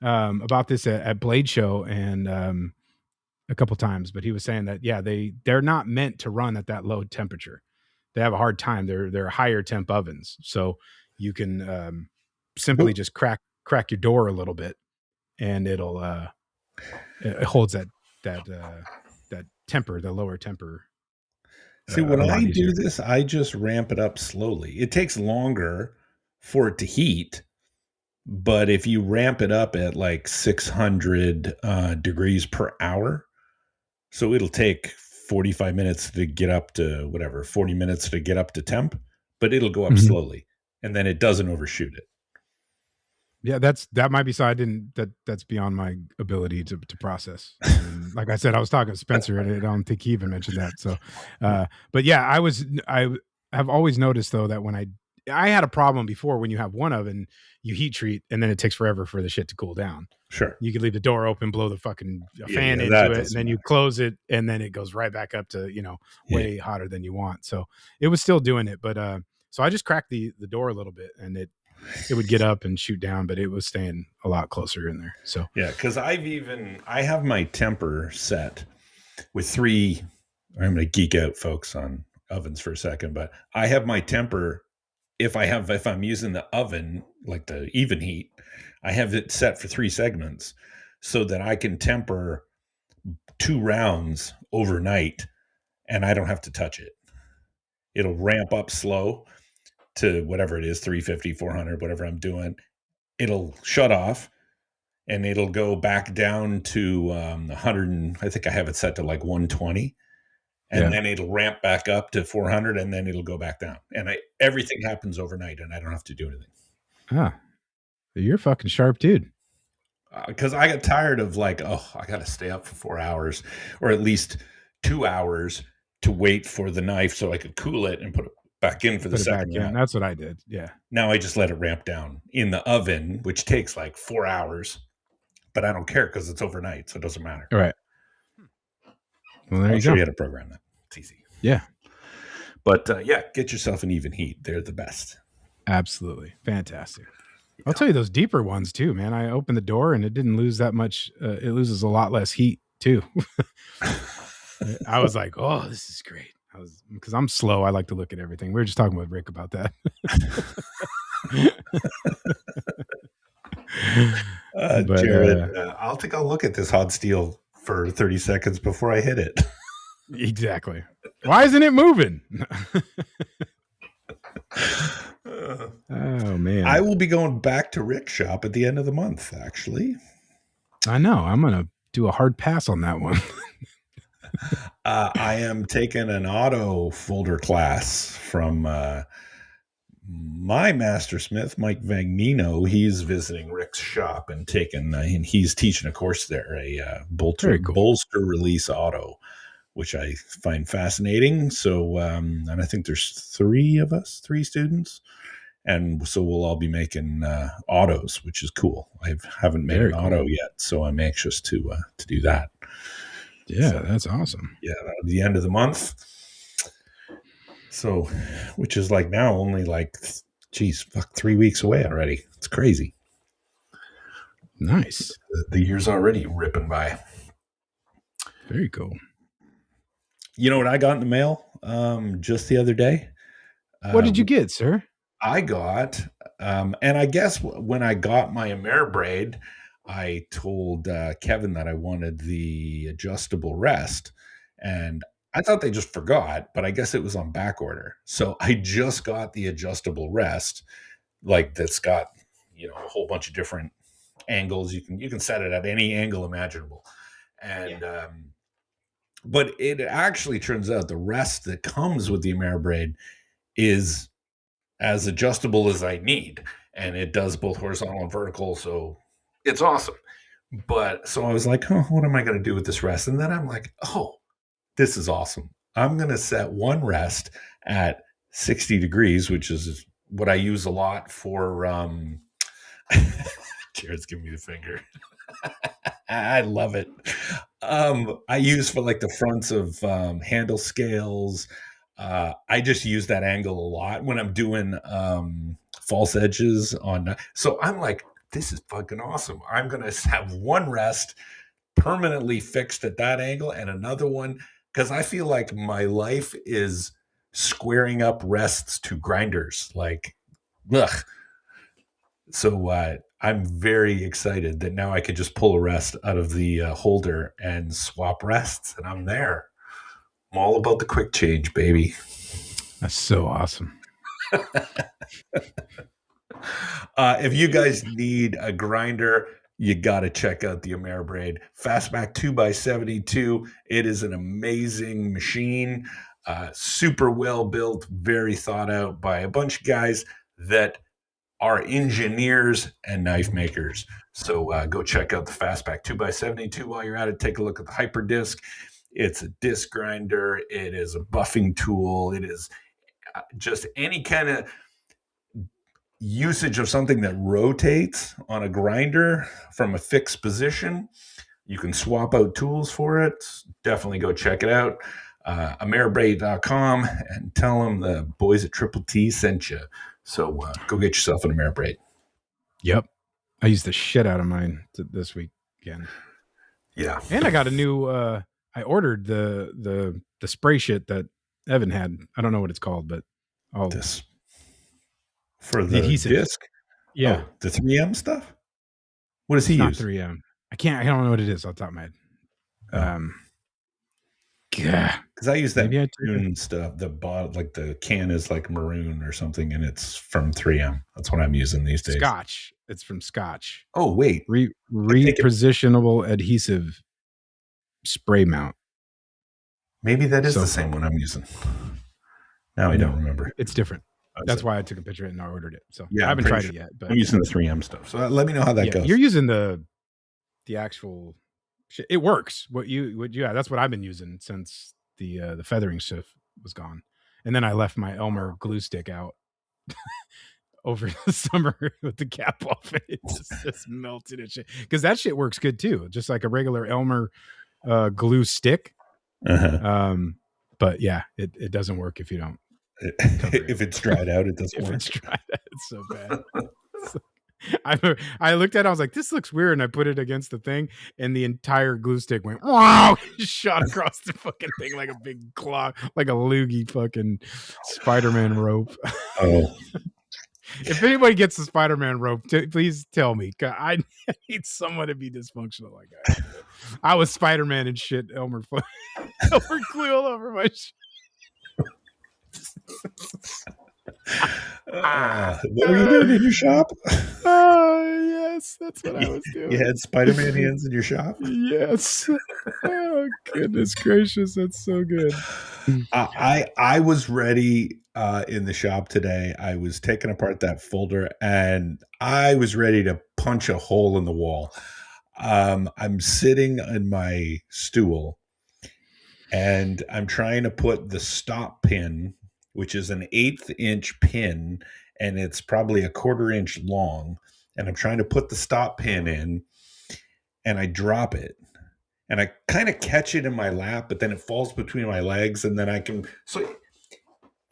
about this at Blade Show and a couple times, but he was saying that they're not meant to run at that low temperature. They have a hard time. They're higher temp ovens, so you can simply just crack your door a little bit, and it holds that temper, the lower temper. See, when I do this, I just ramp it up slowly. It takes longer for it to heat, but if you ramp it up at like 600 degrees per hour, so it'll take 45 minutes to get up to 40 minutes to get up to temp, but it'll go up slowly, and then it doesn't overshoot it. Yeah, that might be so. That's beyond my ability to process. And like I said, I was talking to Spencer, and I don't think he even mentioned that. So, but yeah, I have always noticed, though, that when I had a problem before, when you have one oven, you heat treat, and then it takes forever for the shit to cool down. Sure. You could leave the door open, blow the fucking fan into it, and then you close it, and then it goes right back up to, way hotter than you want. So it was still doing it. But so I just cracked the door a little bit, and it would get up and shoot down, but it was staying a lot closer in there. So yeah, because I have my temper set with 3. I'm going to geek out, folks, on ovens for a second, but I have my temper. If I'm using the oven, like the even heat, I have it set for 3 segments so that I can temper 2 rounds overnight and I don't have to touch it. It'll ramp up slow to whatever it is, 350, 400, whatever I'm doing. It'll shut off and it'll go back down to 100. I think I have it set to like 120. And then it'll ramp back up to 400, and then it'll go back down. And everything happens overnight, and I don't have to do anything. Ah, you're a fucking sharp dude. Because I got tired of I got to stay up for 4 hours, or at least 2 hours to wait for the knife so I could cool it and put it back in for the second round. That's what I did. Yeah. Now I just let it ramp down in the oven, which takes like 4 hours, but I don't care because it's overnight, so it doesn't matter. All right. Well, there I'll you show go. you how to program that. It's easy. Yeah. But get yourself an even heat. They're the best. Absolutely. Fantastic. Yeah. I'll tell you those deeper ones too, man. I opened the door and it didn't lose that much. It loses a lot less heat too. I was like, oh, this is great. Because I'm slow. I like to look at everything. We were just talking with Rick about that. But Jerid, I'll look at this hot steel for 30 seconds before I hit it. exactly. Why isn't it moving? Oh man. I will be going back to Rick's shop at the end of the month, actually. I know. I'm going to do a hard pass on that one. I am taking an auto folder class from my master smith, Mike Vagnino. He's visiting Rick's shop and and he's teaching a course there, a bolster release auto, which I find fascinating. So, and I think there's three students. And so we'll all be making autos, which is cool. I haven't made an auto yet, so I'm anxious to do that. Yeah, so, that's awesome. Yeah, the end of the month. So, which is like now only like, 3 weeks away already. It's crazy. Nice. The year's already ripping by. Very cool. You know what I got in the mail just the other day? What did you get, sir? I got, and I guess when I got my AmeriBraid, I told Kevin that I wanted the adjustable rest, and I thought they just forgot, but I guess it was on back order. So I just got the adjustable rest, like that's got, a whole bunch of different angles. You can set it at any angle imaginable, and but it actually turns out the rest that comes with the AmeriBraid is as adjustable as I need, and it does both horizontal and vertical, so it's awesome. But so I was like, what am I going to do with this rest? And then I'm like, this is awesome. I'm going to set one rest at 60 degrees, which is what I use a lot for Jared's giving me the finger. I love it. I use for like the fronts of handle scales. I just use that angle a lot when I'm doing false edges on. So I'm like, this is fucking awesome. I'm going to have one rest permanently fixed at that angle and another one, because I feel like my life is squaring up rests to grinders. Like, ugh. So I'm very excited that now I could just pull a rest out of the holder and swap rests, and I'm there. I'm all about the quick change, baby. That's so awesome. If you guys need a grinder, you got to check out the AmeriBraid Fastback 2x72. It is an amazing machine, super well built, very thought out by a bunch of guys that are engineers and knife makers. So go check out the Fastback 2x72 while you're at it. Take a look at the Hyperdisc. It's a disc grinder. It is a buffing tool. It is just any kind of usage of something that rotates on a grinder from a fixed position. You can swap out tools for it. Definitely go check it out. AmeriBraid.com and tell them the boys at Triple T sent you. So go get yourself an AmeriBraid. Yep. I used the shit out of mine this week again. Yeah. And I got a new, I ordered the spray shit that Evan had. I don't know what it's called, but this for the adhesive disc. Yeah. The 3M stuff. What does he use? 3M. I don't know what it is off the top of my head. Yeah. Because I use that maroon stuff. The can is like maroon or something, and it's from 3M. That's what I'm using these days. Scotch. It's from Scotch. Oh, wait. Repositionable adhesive spray mount. Maybe that is the same one I'm using. Now I don't remember. It's different. That's why I took a picture of it and I ordered it. So yeah, I haven't tried it yet. But I'm using the 3M stuff. So let me know how that goes. You're using the actual shit. It works. That's what I've been using since the feathering stuff was gone. And then I left my Elmer glue stick out over the summer with the cap off. It just melted and shit. Because that shit works good too. Just like a regular Elmer glue stick. Uh-huh. But yeah, it doesn't work if you don't. If it's dried out, it doesn't work. It's dried out, it's so bad. I looked at it, I was like, this looks weird, and I put it against the thing, and the entire glue stick went wow, shot across the fucking thing like a big claw, like a loogie fucking Spiderman rope. Oh. If anybody gets the Spider-Man rope, please tell me. I need someone to be dysfunctional like I am. I was Spider-Man and shit. Elmer glue all over my shit. What were you doing in your shop? Oh, yes, that's what I was doing. You had Spider-Man hands in your shop? Yes. Oh, goodness gracious. That's so good. I was ready in the shop today. I was taking apart that folder and I was ready to punch a hole in the wall. I'm sitting in my stool and I'm trying to put the stop pin, which is an 1/8 inch pin, and it's probably a 1/4 inch long. And I'm trying to put the stop pin in and I drop it. And I kind of catch it in my lap, but then it falls between my legs, and then I can. So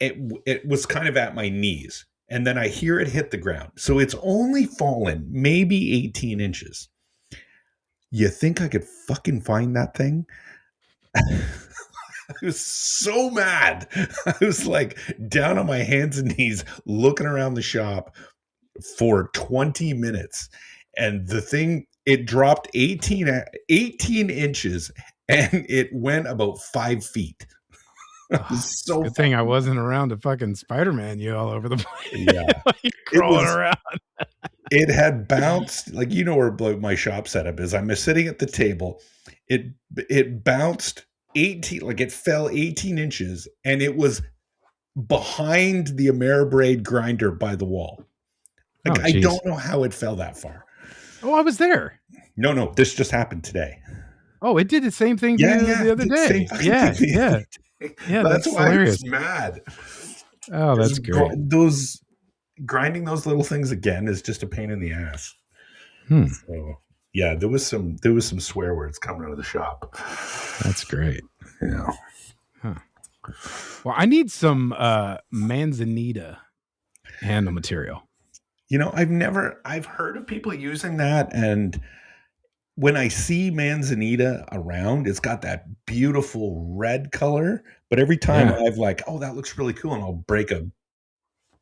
it was kind of at my knees, and then I hear it hit the ground. So it's only fallen maybe 18 inches. You think I could fucking find that thing? I was so mad. I was like down on my hands and knees looking around the shop for 20 minutes. And the thing, it dropped 18 inches and it went about 5 feet. So good thing I wasn't around to fucking Spider-Man you all over the place. Yeah. Like crawling around. It had bounced, like, you know where my shop setup is. I'm sitting at the table. It bounced 18, like it fell 18 inches, and it was behind the Ameribraid grinder by the wall. Like, I don't know how it fell that far. Oh, I was there. No, this just happened today. Oh, it did the same thing the other day. Yeah, that's why hilarious. I was mad. Oh, that's great. Grinding those little things again is just a pain in the ass. So yeah, there was some swear words coming out of the shop. That's great. Yeah. Huh. Well, I need some manzanita handle material. You know, I've heard of people using that, and when I see manzanita around, it's got that beautiful red color, but every time I've like, oh, that looks really cool, and I'll break a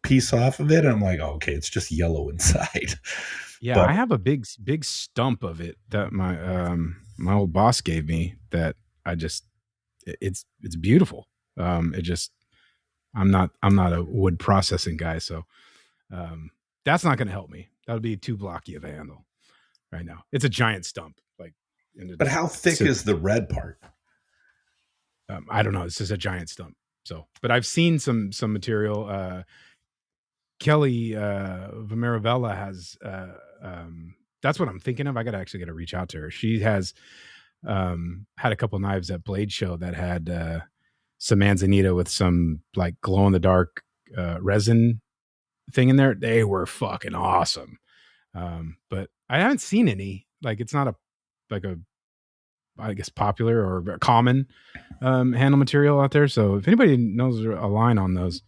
piece off of it, and I'm like, oh, okay, it's just yellow inside. Yeah, but I have a big stump of it that my old boss gave me that I just it's beautiful. I'm not a wood processing guy, so that's not going to help me. That would be too blocky of a handle right now. It's a giant stump, like. But how thick is the red part? I don't know. It's just a giant stump. So, but I've seen some material. Kelly Vimeravella has. That's what I'm thinking of. I got to reach out to her. She has had a couple knives at Blade Show that had some manzanita with some like glow in the dark resin thing in there. They were fucking awesome. But I haven't seen any. Like, it's not I guess popular or common handle material out there. So if anybody knows a line on those,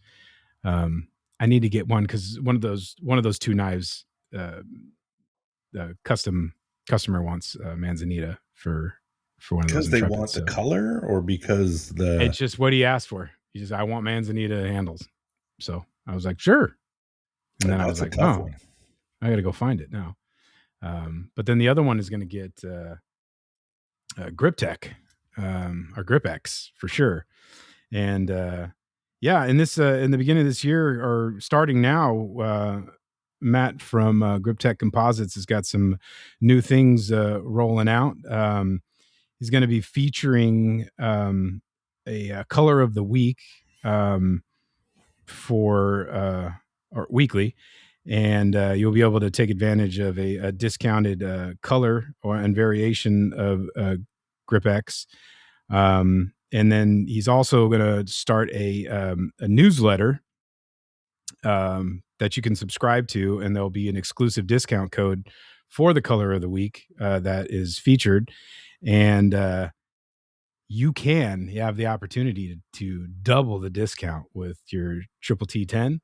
I need to get one, because one of those two knives, the customer wants manzanita for one of those. Because they want the color, or because it's just what he asked for. He says, I want manzanita handles. So I was like, sure. And then I was like, oh, I got to go find it now. But then the other one is going to get Grip Tech or Grip X for sure. And in the beginning of this year, or starting now, Matt from Grip Tech Composites has got some new things rolling out. He's going to be featuring a color of the week for or weekly. And you'll be able to take advantage of a discounted color and variation of Grip X. And then he's also going to start a newsletter that you can subscribe to, and there'll be an exclusive discount code for the color of the week that is featured. And you have the opportunity to double the discount with your Triple T10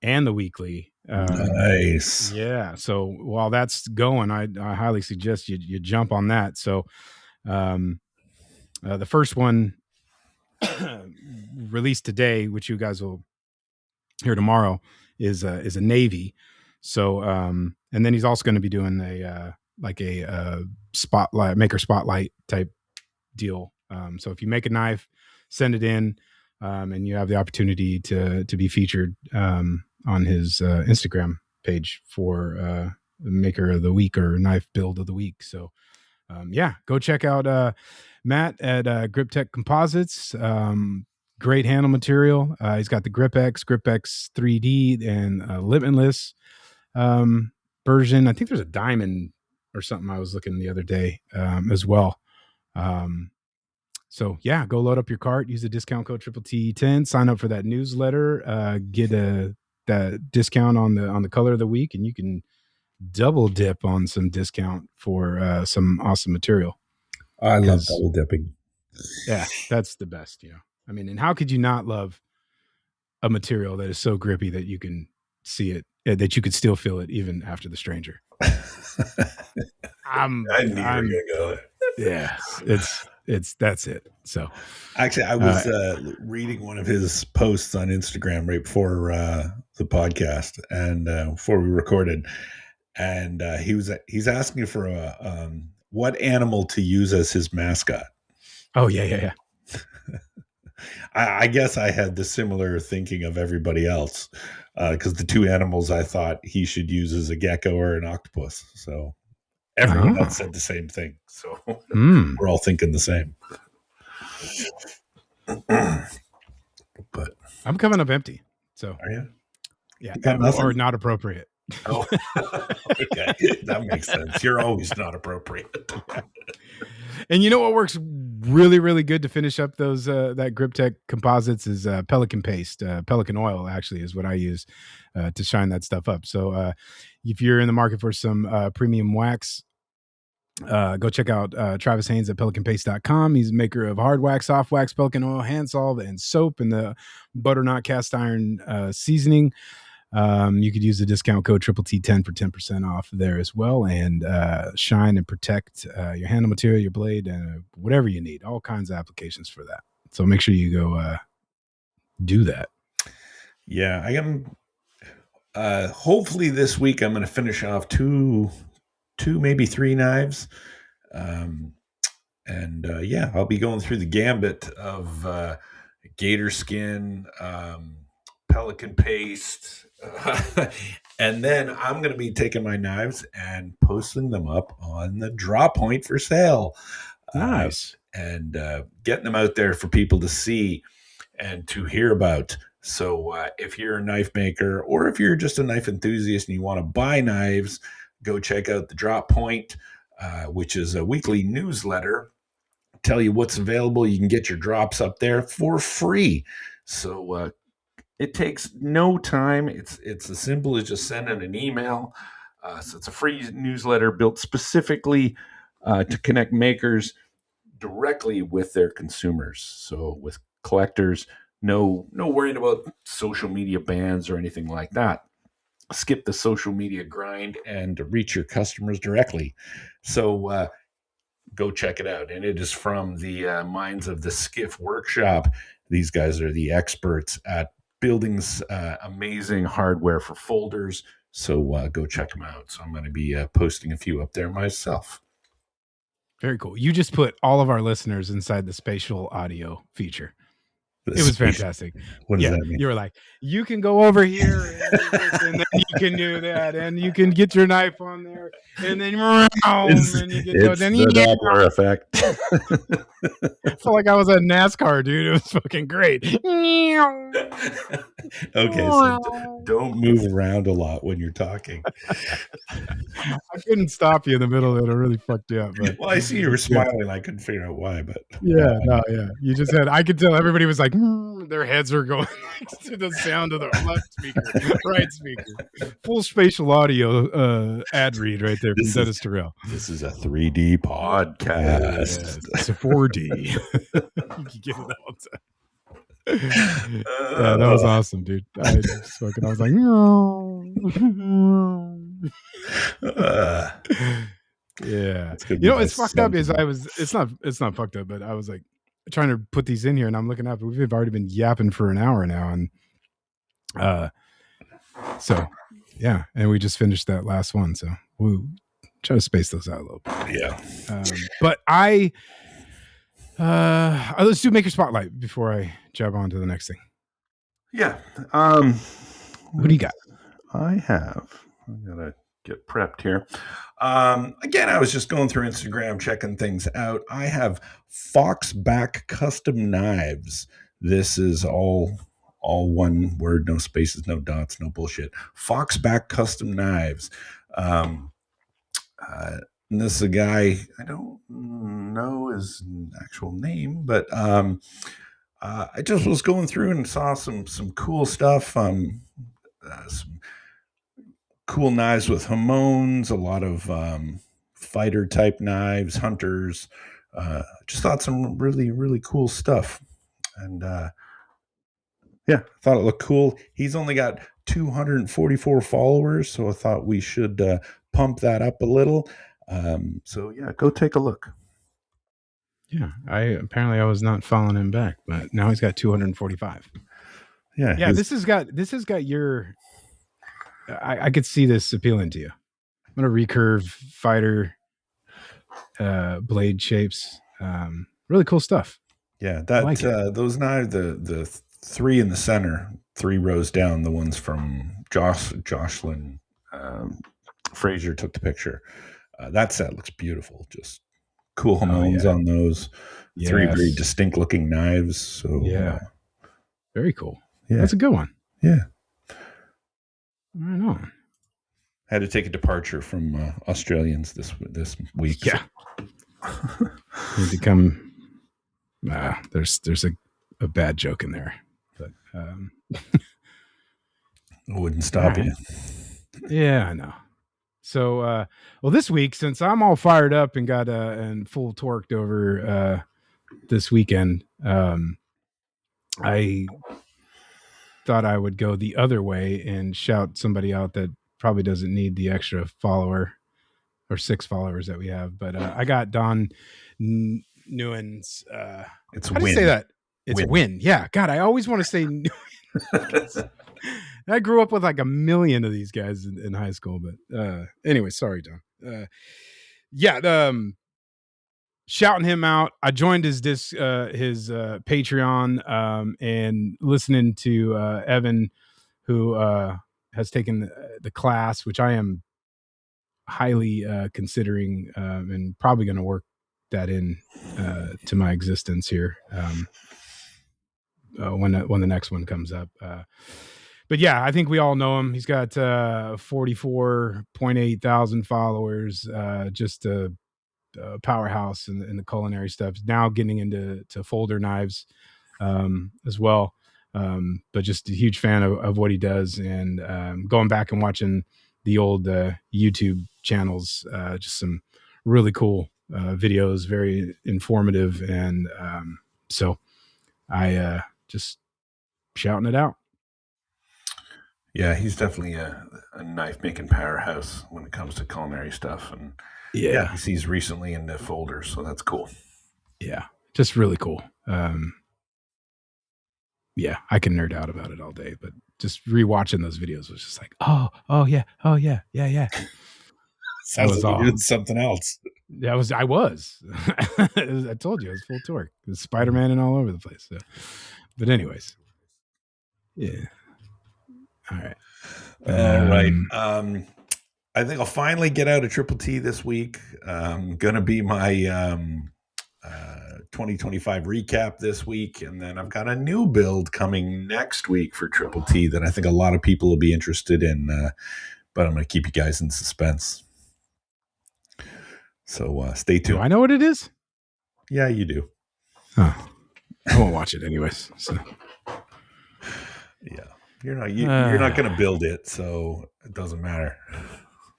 and the weekly. Nice. Yeah. So while that's going, I highly suggest you jump on that. So the first one released today, which you guys will hear tomorrow, is a navy. So and then he's also going to be doing a maker spotlight type deal. So if you make a knife, send it in, and you have the opportunity to be featured on his Instagram page for maker of the week or knife build of the week. So go check out Matt at Grip Tech Composites. Great handle material. He's got the GripX 3D, and Limitless version. I think there's a diamond or something I was looking the other day as well. So go load up your cart, use the discount code TTT10, sign up for that newsletter, get that discount on the color of the week, and you can double dip on some discount for some awesome material. I love double dipping. Yeah, that's the best, I mean, and how could you not love a material that is so grippy that you can see it, that you could still feel it even after the stranger? I knew you were gonna go there. Yes, that's it. So actually, I was reading one of his posts on Instagram right before the podcast and before we recorded, and he's asking for what animal to use as his mascot. Oh yeah. I guess I had the similar thinking of everybody else, because the two animals I thought he should use is a gecko or an octopus. So everyone else said the same thing. So we're all thinking the same. But I'm coming up empty. So are you? Yeah, or not appropriate. Oh, okay, that makes sense. You're always not appropriate. And you know what works really, really good to finish up those that Grip Tech Composites is Pelican paste. Pelican oil actually is what I use to shine that stuff up. So if you're in the market for some premium wax, go check out Travis Haynes at pelicanpaste.com. He's a maker of hard wax, soft wax, Pelican oil, hand solve, and soap, and the butternut cast iron seasoning. You could use the discount code TTT10 for 10% off there as well, and shine and protect your handle material, your blade, and whatever you need. All kinds of applications for that. So make sure you go do that. Yeah, I am. Hopefully this week I'm going to finish off two, maybe three knives. I'll be going through the gambit of gator skin, pelican paste, and then I'm going to be taking my knives and posting them up on the Draw Point for sale. Nice. And getting them out there for people to see and to hear about. So if you're a knife maker, or if you're just a knife enthusiast and you want to buy knives, go check out the Drop Point, which is a weekly newsletter. Tell you what's available. You can get your drops up there for free. So it takes no time. It's as simple as just sending an email. So it's a free newsletter built specifically to connect makers directly with their consumers. So with collectors, no worrying about social media bans or anything like that. Skip the social media grind and reach your customers directly. So go check it out. And it is from the minds of the Skiff Workshop. These guys are the experts at building amazing hardware for folders. So go check them out. So I'm going to be posting a few up there myself. Very cool. You just put all of our listeners inside the spatial audio feature. It was fantastic. What does that mean? You were like, you can go over here and then you can do that, and you can get your knife on there, and then and you can go. Then the Doppler effect. I felt like I was at NASCAR, dude. It was fucking great. Okay, so don't move around a lot when you're talking. I couldn't stop you in the middle of it. It really fucked you up. But, well, I see you were smiling. I couldn't figure out why, but yeah. You just had. I could tell everybody was like, their heads were going to the sound of the left speaker, right speaker. Full spatial audio ad read right there from Dennis Tyrell. This is a 3D podcast. Yeah, it's a 4D. You can get it all time. Yeah, that was awesome, dude. I was like, yeah. You know, it's fucked up. It's not fucked up, but I was like trying to put these in here, and I'm looking up. We've already been yapping for an hour now, and So yeah, and we just finished that last one. So we try to space those out a little bit. Yeah. But let's do Maker Spotlight before I jump on to the next thing. Yeah. Who do you got? I gotta get prepped here. Again, I was just going through Instagram, checking things out. I have Foxback Custom Knives. This is all one word, no spaces, no dots, no bullshit. Foxback Custom Knives. And this is a guy, I don't know his actual name, but I just was going through and saw some cool stuff. Some cool knives with Hamones, a lot of fighter type knives, hunters. Just thought some really cool stuff. And yeah, I thought it looked cool. He's only got 244 followers, so I thought we should pump that up a little. So yeah, go take a look. Yeah, I was not following him back, but now he's got 245. Yeah, this has got your. I could see this appealing to you. I'm gonna recurve fighter blade shapes. Really cool stuff. Yeah, that like those knives, the three in the center, 3 rows down, the ones from Jocelyn Fraser took the picture. That set looks beautiful. Just cool Hamones on those. Yes. 3 very distinct looking knives. So yeah, very cool. Yeah, that's a good one. Yeah, right on. Had to take a departure from Australians this week. Yeah, so. Need to come. There's a bad joke in there, but it wouldn't stop you. Yeah, I know. So, well, this week, since I'm all fired up and got and full torqued over this weekend, I thought I would go the other way and shout somebody out that probably doesn't need the extra follower or 6 followers that we have. But I got Don Nguyen's. It's how do you say that? It's Win. Yeah. God, I always want to say Nguyen. I grew up with like a million of these guys in high school, but anyway, sorry, Don. Shouting him out. I joined his Patreon and listening to Evan, who has taken the class, which I am highly considering and probably going to work that in to my existence here when the next one comes up. But yeah, I think we all know him. He's got 44.8 thousand followers, just a powerhouse in the culinary stuff. Now getting into folder knives as well. But just a huge fan of what he does, and going back and watching the old YouTube channels, just some really cool videos, very informative. And so I just shouting it out. Yeah, he's definitely a knife making powerhouse when it comes to culinary stuff. And yeah, he's recently in the folders, so that's cool. Yeah, just really cool. Yeah, I can nerd out about it all day, but just rewatching those videos was just like, oh yeah. Sounds like you're doing something else. I was. I told you, I was full torque. It was Spiderman and all over the place. So. But anyways, yeah. All right. I think I'll finally get out a Triple T this week. Gonna be my 2025 recap this week, and then I've got a new build coming next week for Triple T that I think a lot of people will be interested in, but I'm going to keep you guys in suspense. So stay tuned. Do I know what it is? Yeah, you do. Oh, I won't watch it anyways. So. Yeah, you're not going to build it, so it doesn't matter.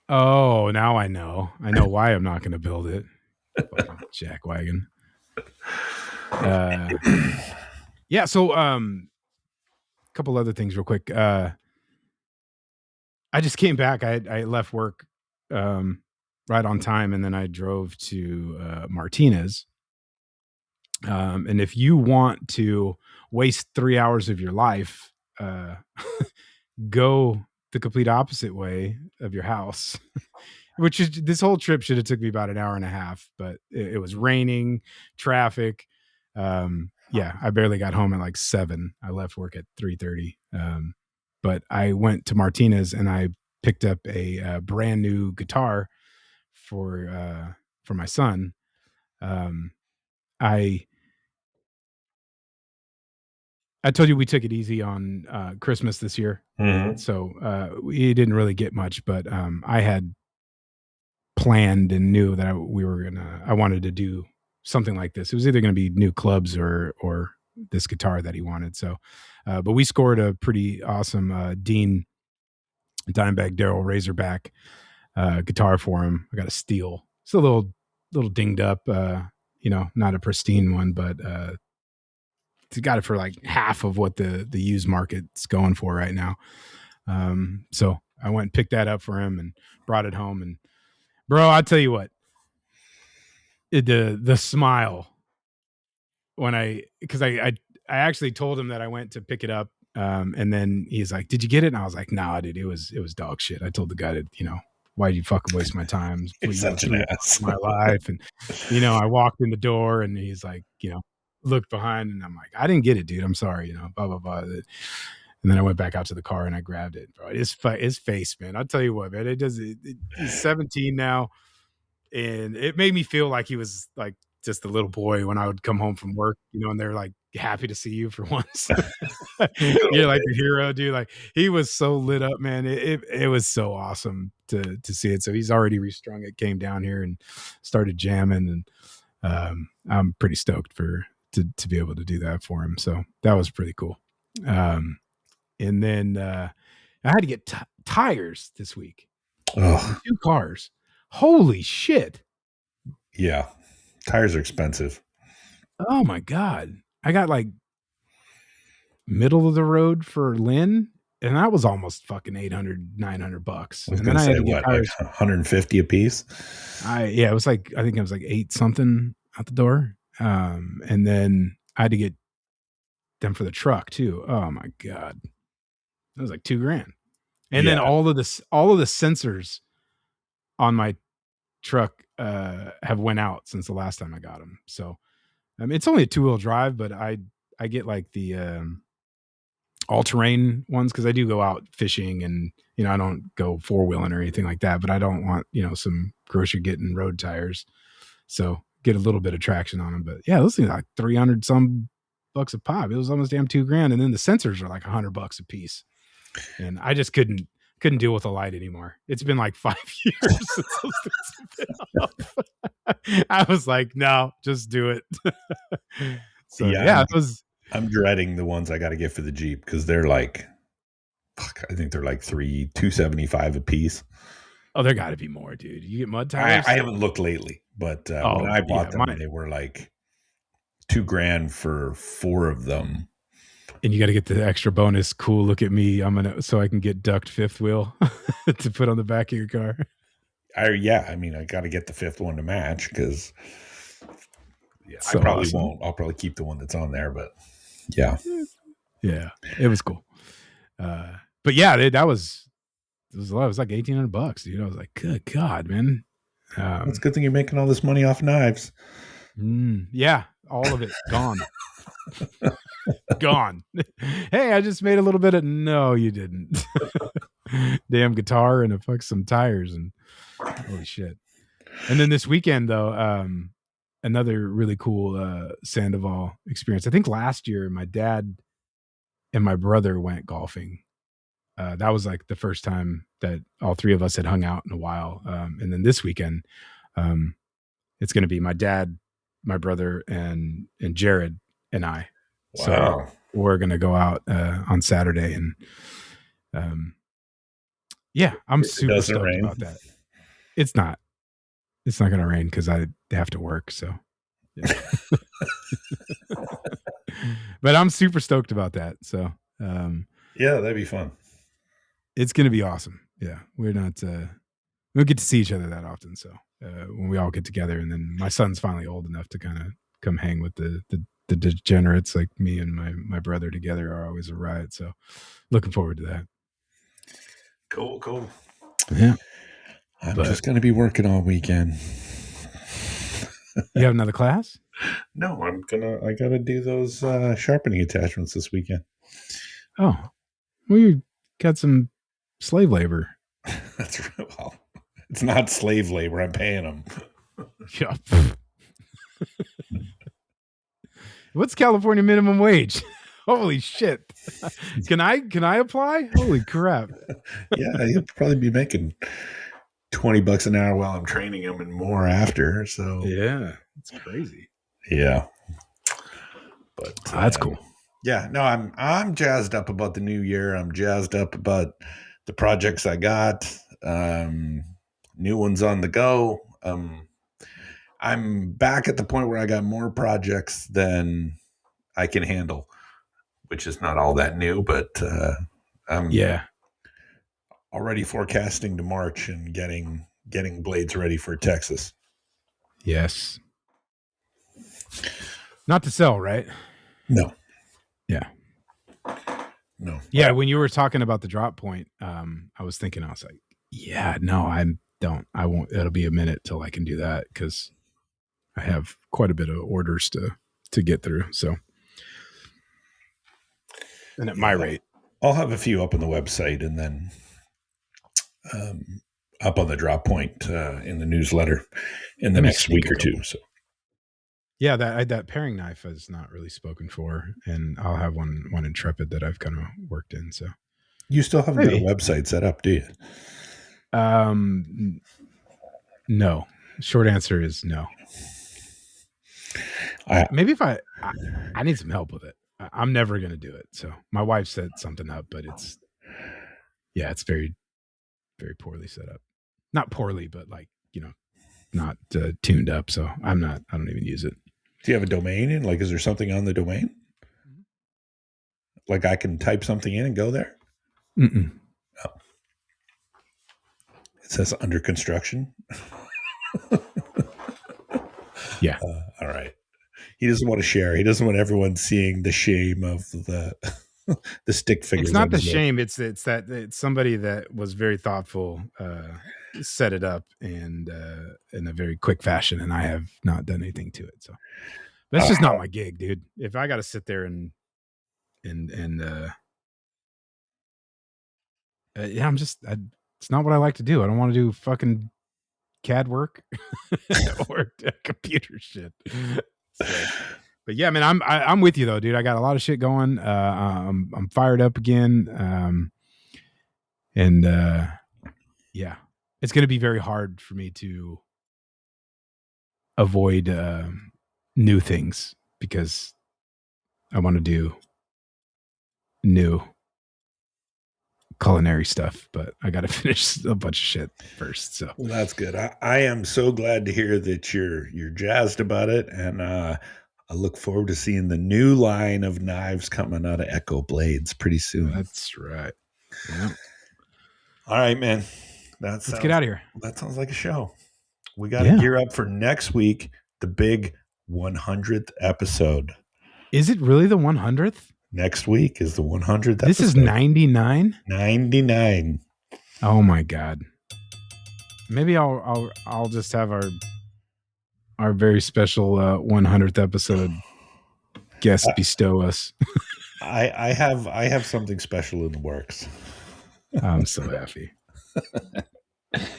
Oh, now I know. I know why I'm not going to build it. Jackwagon. Yeah. So, a couple other things real quick. I just came back. I left work right on time, and then I drove to Martinez. And if you want to waste 3 hours of your life, go the complete opposite way of your house, which is this whole trip should have took me about an hour and a half, but it was raining, traffic. Yeah, I barely got home at like 7. I left work at 3:30. But I went to Martinez and I picked up a brand new guitar for my son. I told you we took it easy on Christmas this year, so we didn't really get much. But I had planned and knew that I wanted to do something like this. It was either going to be new clubs or this guitar that he wanted. So, but we scored a pretty awesome Dean Dimebag Darrell Razorback guitar for him. I got a steel. It's a little dinged up, not a pristine one, but got it for like half of what the used market's going for right now. So I went and picked that up for him and brought it home. And bro, I'll tell you what, the smile when because I actually told him that I went to pick it up. And then he's like, "Did you get it?" And I was like, "Nah, dude, it was dog shit." I told the guy that, why'd you fucking waste my time? You're such an ass. My life. And, I walked in the door and he's like, looked behind and I'm like, "I didn't get it, dude. I'm sorry, blah, blah, blah." And then I went back out to the car and I grabbed it, bro. His face, man. I'll tell you what, man, he's 17 now. And it made me feel like he was like just a little boy when I would come home from work, and they're like happy to see you for once. You're like the hero, dude. Like he was so lit up, man. It was so awesome to see it. So he's already restrung it, came down here and started jamming, and I'm pretty stoked to be able to do that for him. So that was pretty cool. And then I had to get tires this week. 2 cars. Holy shit. Yeah. Tires are expensive. Oh my God. I got like middle of the road for Lynn, and that was almost fucking $800-$900. And then I had to get tires, like 150 a piece. It was like, I think it was like 8 something out the door. And then I had to get them for the truck too. Oh my God. It was like $2,000. And then all of the sensors on my truck have went out since the last time I got them. So it's only a 2-wheel drive, but I get like the all-terrain ones because I do go out fishing and I don't go 4-wheeling or anything like that, but I don't want some grocery getting road tires, so get a little bit of traction on them. But yeah, those things are like 300 some bucks a pop. It was almost damn $2,000, and then the sensors are like $100 a piece, and I just couldn't deal with the light anymore. It's been like 5 years since those things have been up. I was like, no, just do it. So yeah, I'm dreading the ones I got to get for the Jeep because they're like, I think they're like $275 a piece. Oh, there got to be more, dude. You get mud tires? I haven't looked lately, but when I bought them, they were like $2,000 for 4 of them. And you got to get the extra bonus. Cool. Look at me. So I can get ducked 5th wheel to put on the back of your car. I got to get the 5th one to match because so I probably won't. I'll probably keep the one that's on there, but yeah, it was cool. But yeah, it was a lot. It was like $1,800, dude. I was like, good God, man. It's a good thing you're making all this money off knives. Yeah, all of it gone. Gone. Hey, I just made a little bit of. No, you didn't. Damn guitar and some tires and holy shit. And then this weekend though, another really cool Sandoval experience. I think last year my dad and my brother went golfing. That was like the first time that all 3 of us had hung out in a while. And then this weekend, it's going to be my dad, my brother, and Jerid and I. Wow. So we're going to go out on Saturday, and I'm super stoked about that. It's not going to rain because I have to work. So, yeah. But I'm super stoked about that. So, yeah, that'd be fun. It's going to be awesome. Yeah. We don't get to see each other that often. So, when we all get together, and then my son's finally old enough to kind of come hang with the degenerates like me and my brother together are always a riot. So looking forward to that. Cool. Yeah. I'm just going to be working all weekend. You have another class? No, I got to do those sharpening attachments this weekend. Oh, well, you got some slave labor. That's right. Well, it's not slave labor. I'm paying them. Yeah. What's California minimum wage? Holy shit. Can I apply? Holy crap. Yeah, you'll probably be making $20 an hour while I'm training them and more after. So yeah, it's crazy. Yeah. But that's cool. Yeah, no, I'm jazzed up about the new year. I'm jazzed up about the projects I got. New ones on the go. I'm back at the point where I got more projects than I can handle, which is not all that new, but I'm already forecasting to March and getting blades ready for Texas. Yes. Not to sell, right? No. Yeah. No. Yeah, when you were talking about the drop point, I was thinking, I was like, yeah, no, I won't. It'll be a minute till I can do that because I have quite a bit of orders to get through. So, and at my rate, I'll have a few up on the website and then up on the drop point in the newsletter in the next week or two. So, yeah, that paring knife is not really spoken for, and I'll have one Intrepid that I've kind of worked in. So, you still haven't got a website set up, do you? No. Short answer is no. Maybe if I need some help with it. I'm never going to do it. So my wife set something up, but it's very, very poorly set up. Not poorly, but not tuned up. So I don't even use it. Do you have a domain in? Is there something on the domain? Like I can type something in and go there? Mm-mm. Oh. It says under construction. Yeah. All right. He doesn't want to share. He doesn't want everyone seeing the shame of the the stick figures. It's not the shame. It's somebody that was very thoughtful, set it up and in a very quick fashion, and I have not done anything to it. So that's just not my gig, dude. If I got to sit there and it's not what I like to do. I don't want to do fucking CAD work or computer shit. So, but yeah, man, I'm with you though, dude. I got a lot of shit going. I'm fired up again. Yeah, it's going to be very hard for me to avoid new things because I want to do new culinary stuff, but I got to finish a bunch of shit first. So well, that's good. I am so glad to hear that you're jazzed about it, and I look forward to seeing the new line of knives coming out of Echo Blades pretty soon. That's right. Yeah. All right, man. Let's get out of here. That sounds like a show. We got to gear up for next week, the big 100th episode. Is it really the 100th? Next week is the 100th episode. This is 99? 99. Oh my God. Maybe I'll just have our very special 100th episode guest bestow us. I have something special in the works. I'm so happy.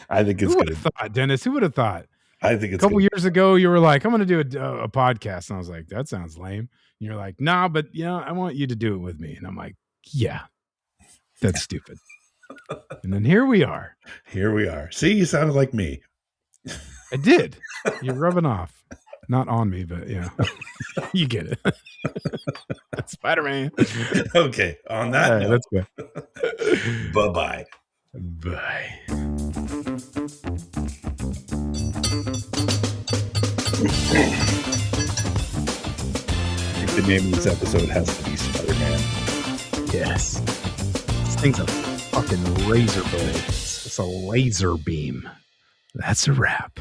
I think it's good. Dennis, who would have thought? I think it's a couple years ago, you were like, I'm going to do a podcast. And I was like, that sounds lame. And you're like, nah, but I want you to do it with me. And I'm like, yeah, that's stupid. And then here we are. See, you sounded like me. I did. You're rubbing off. Not on me, but you get it. Spiderman. Okay. On that note, let's go. Bye-bye. Bye. I think the name of this episode has to be Spiderman. Yes. This thing's a fucking razor blade. It's a laser beam. That's a wrap.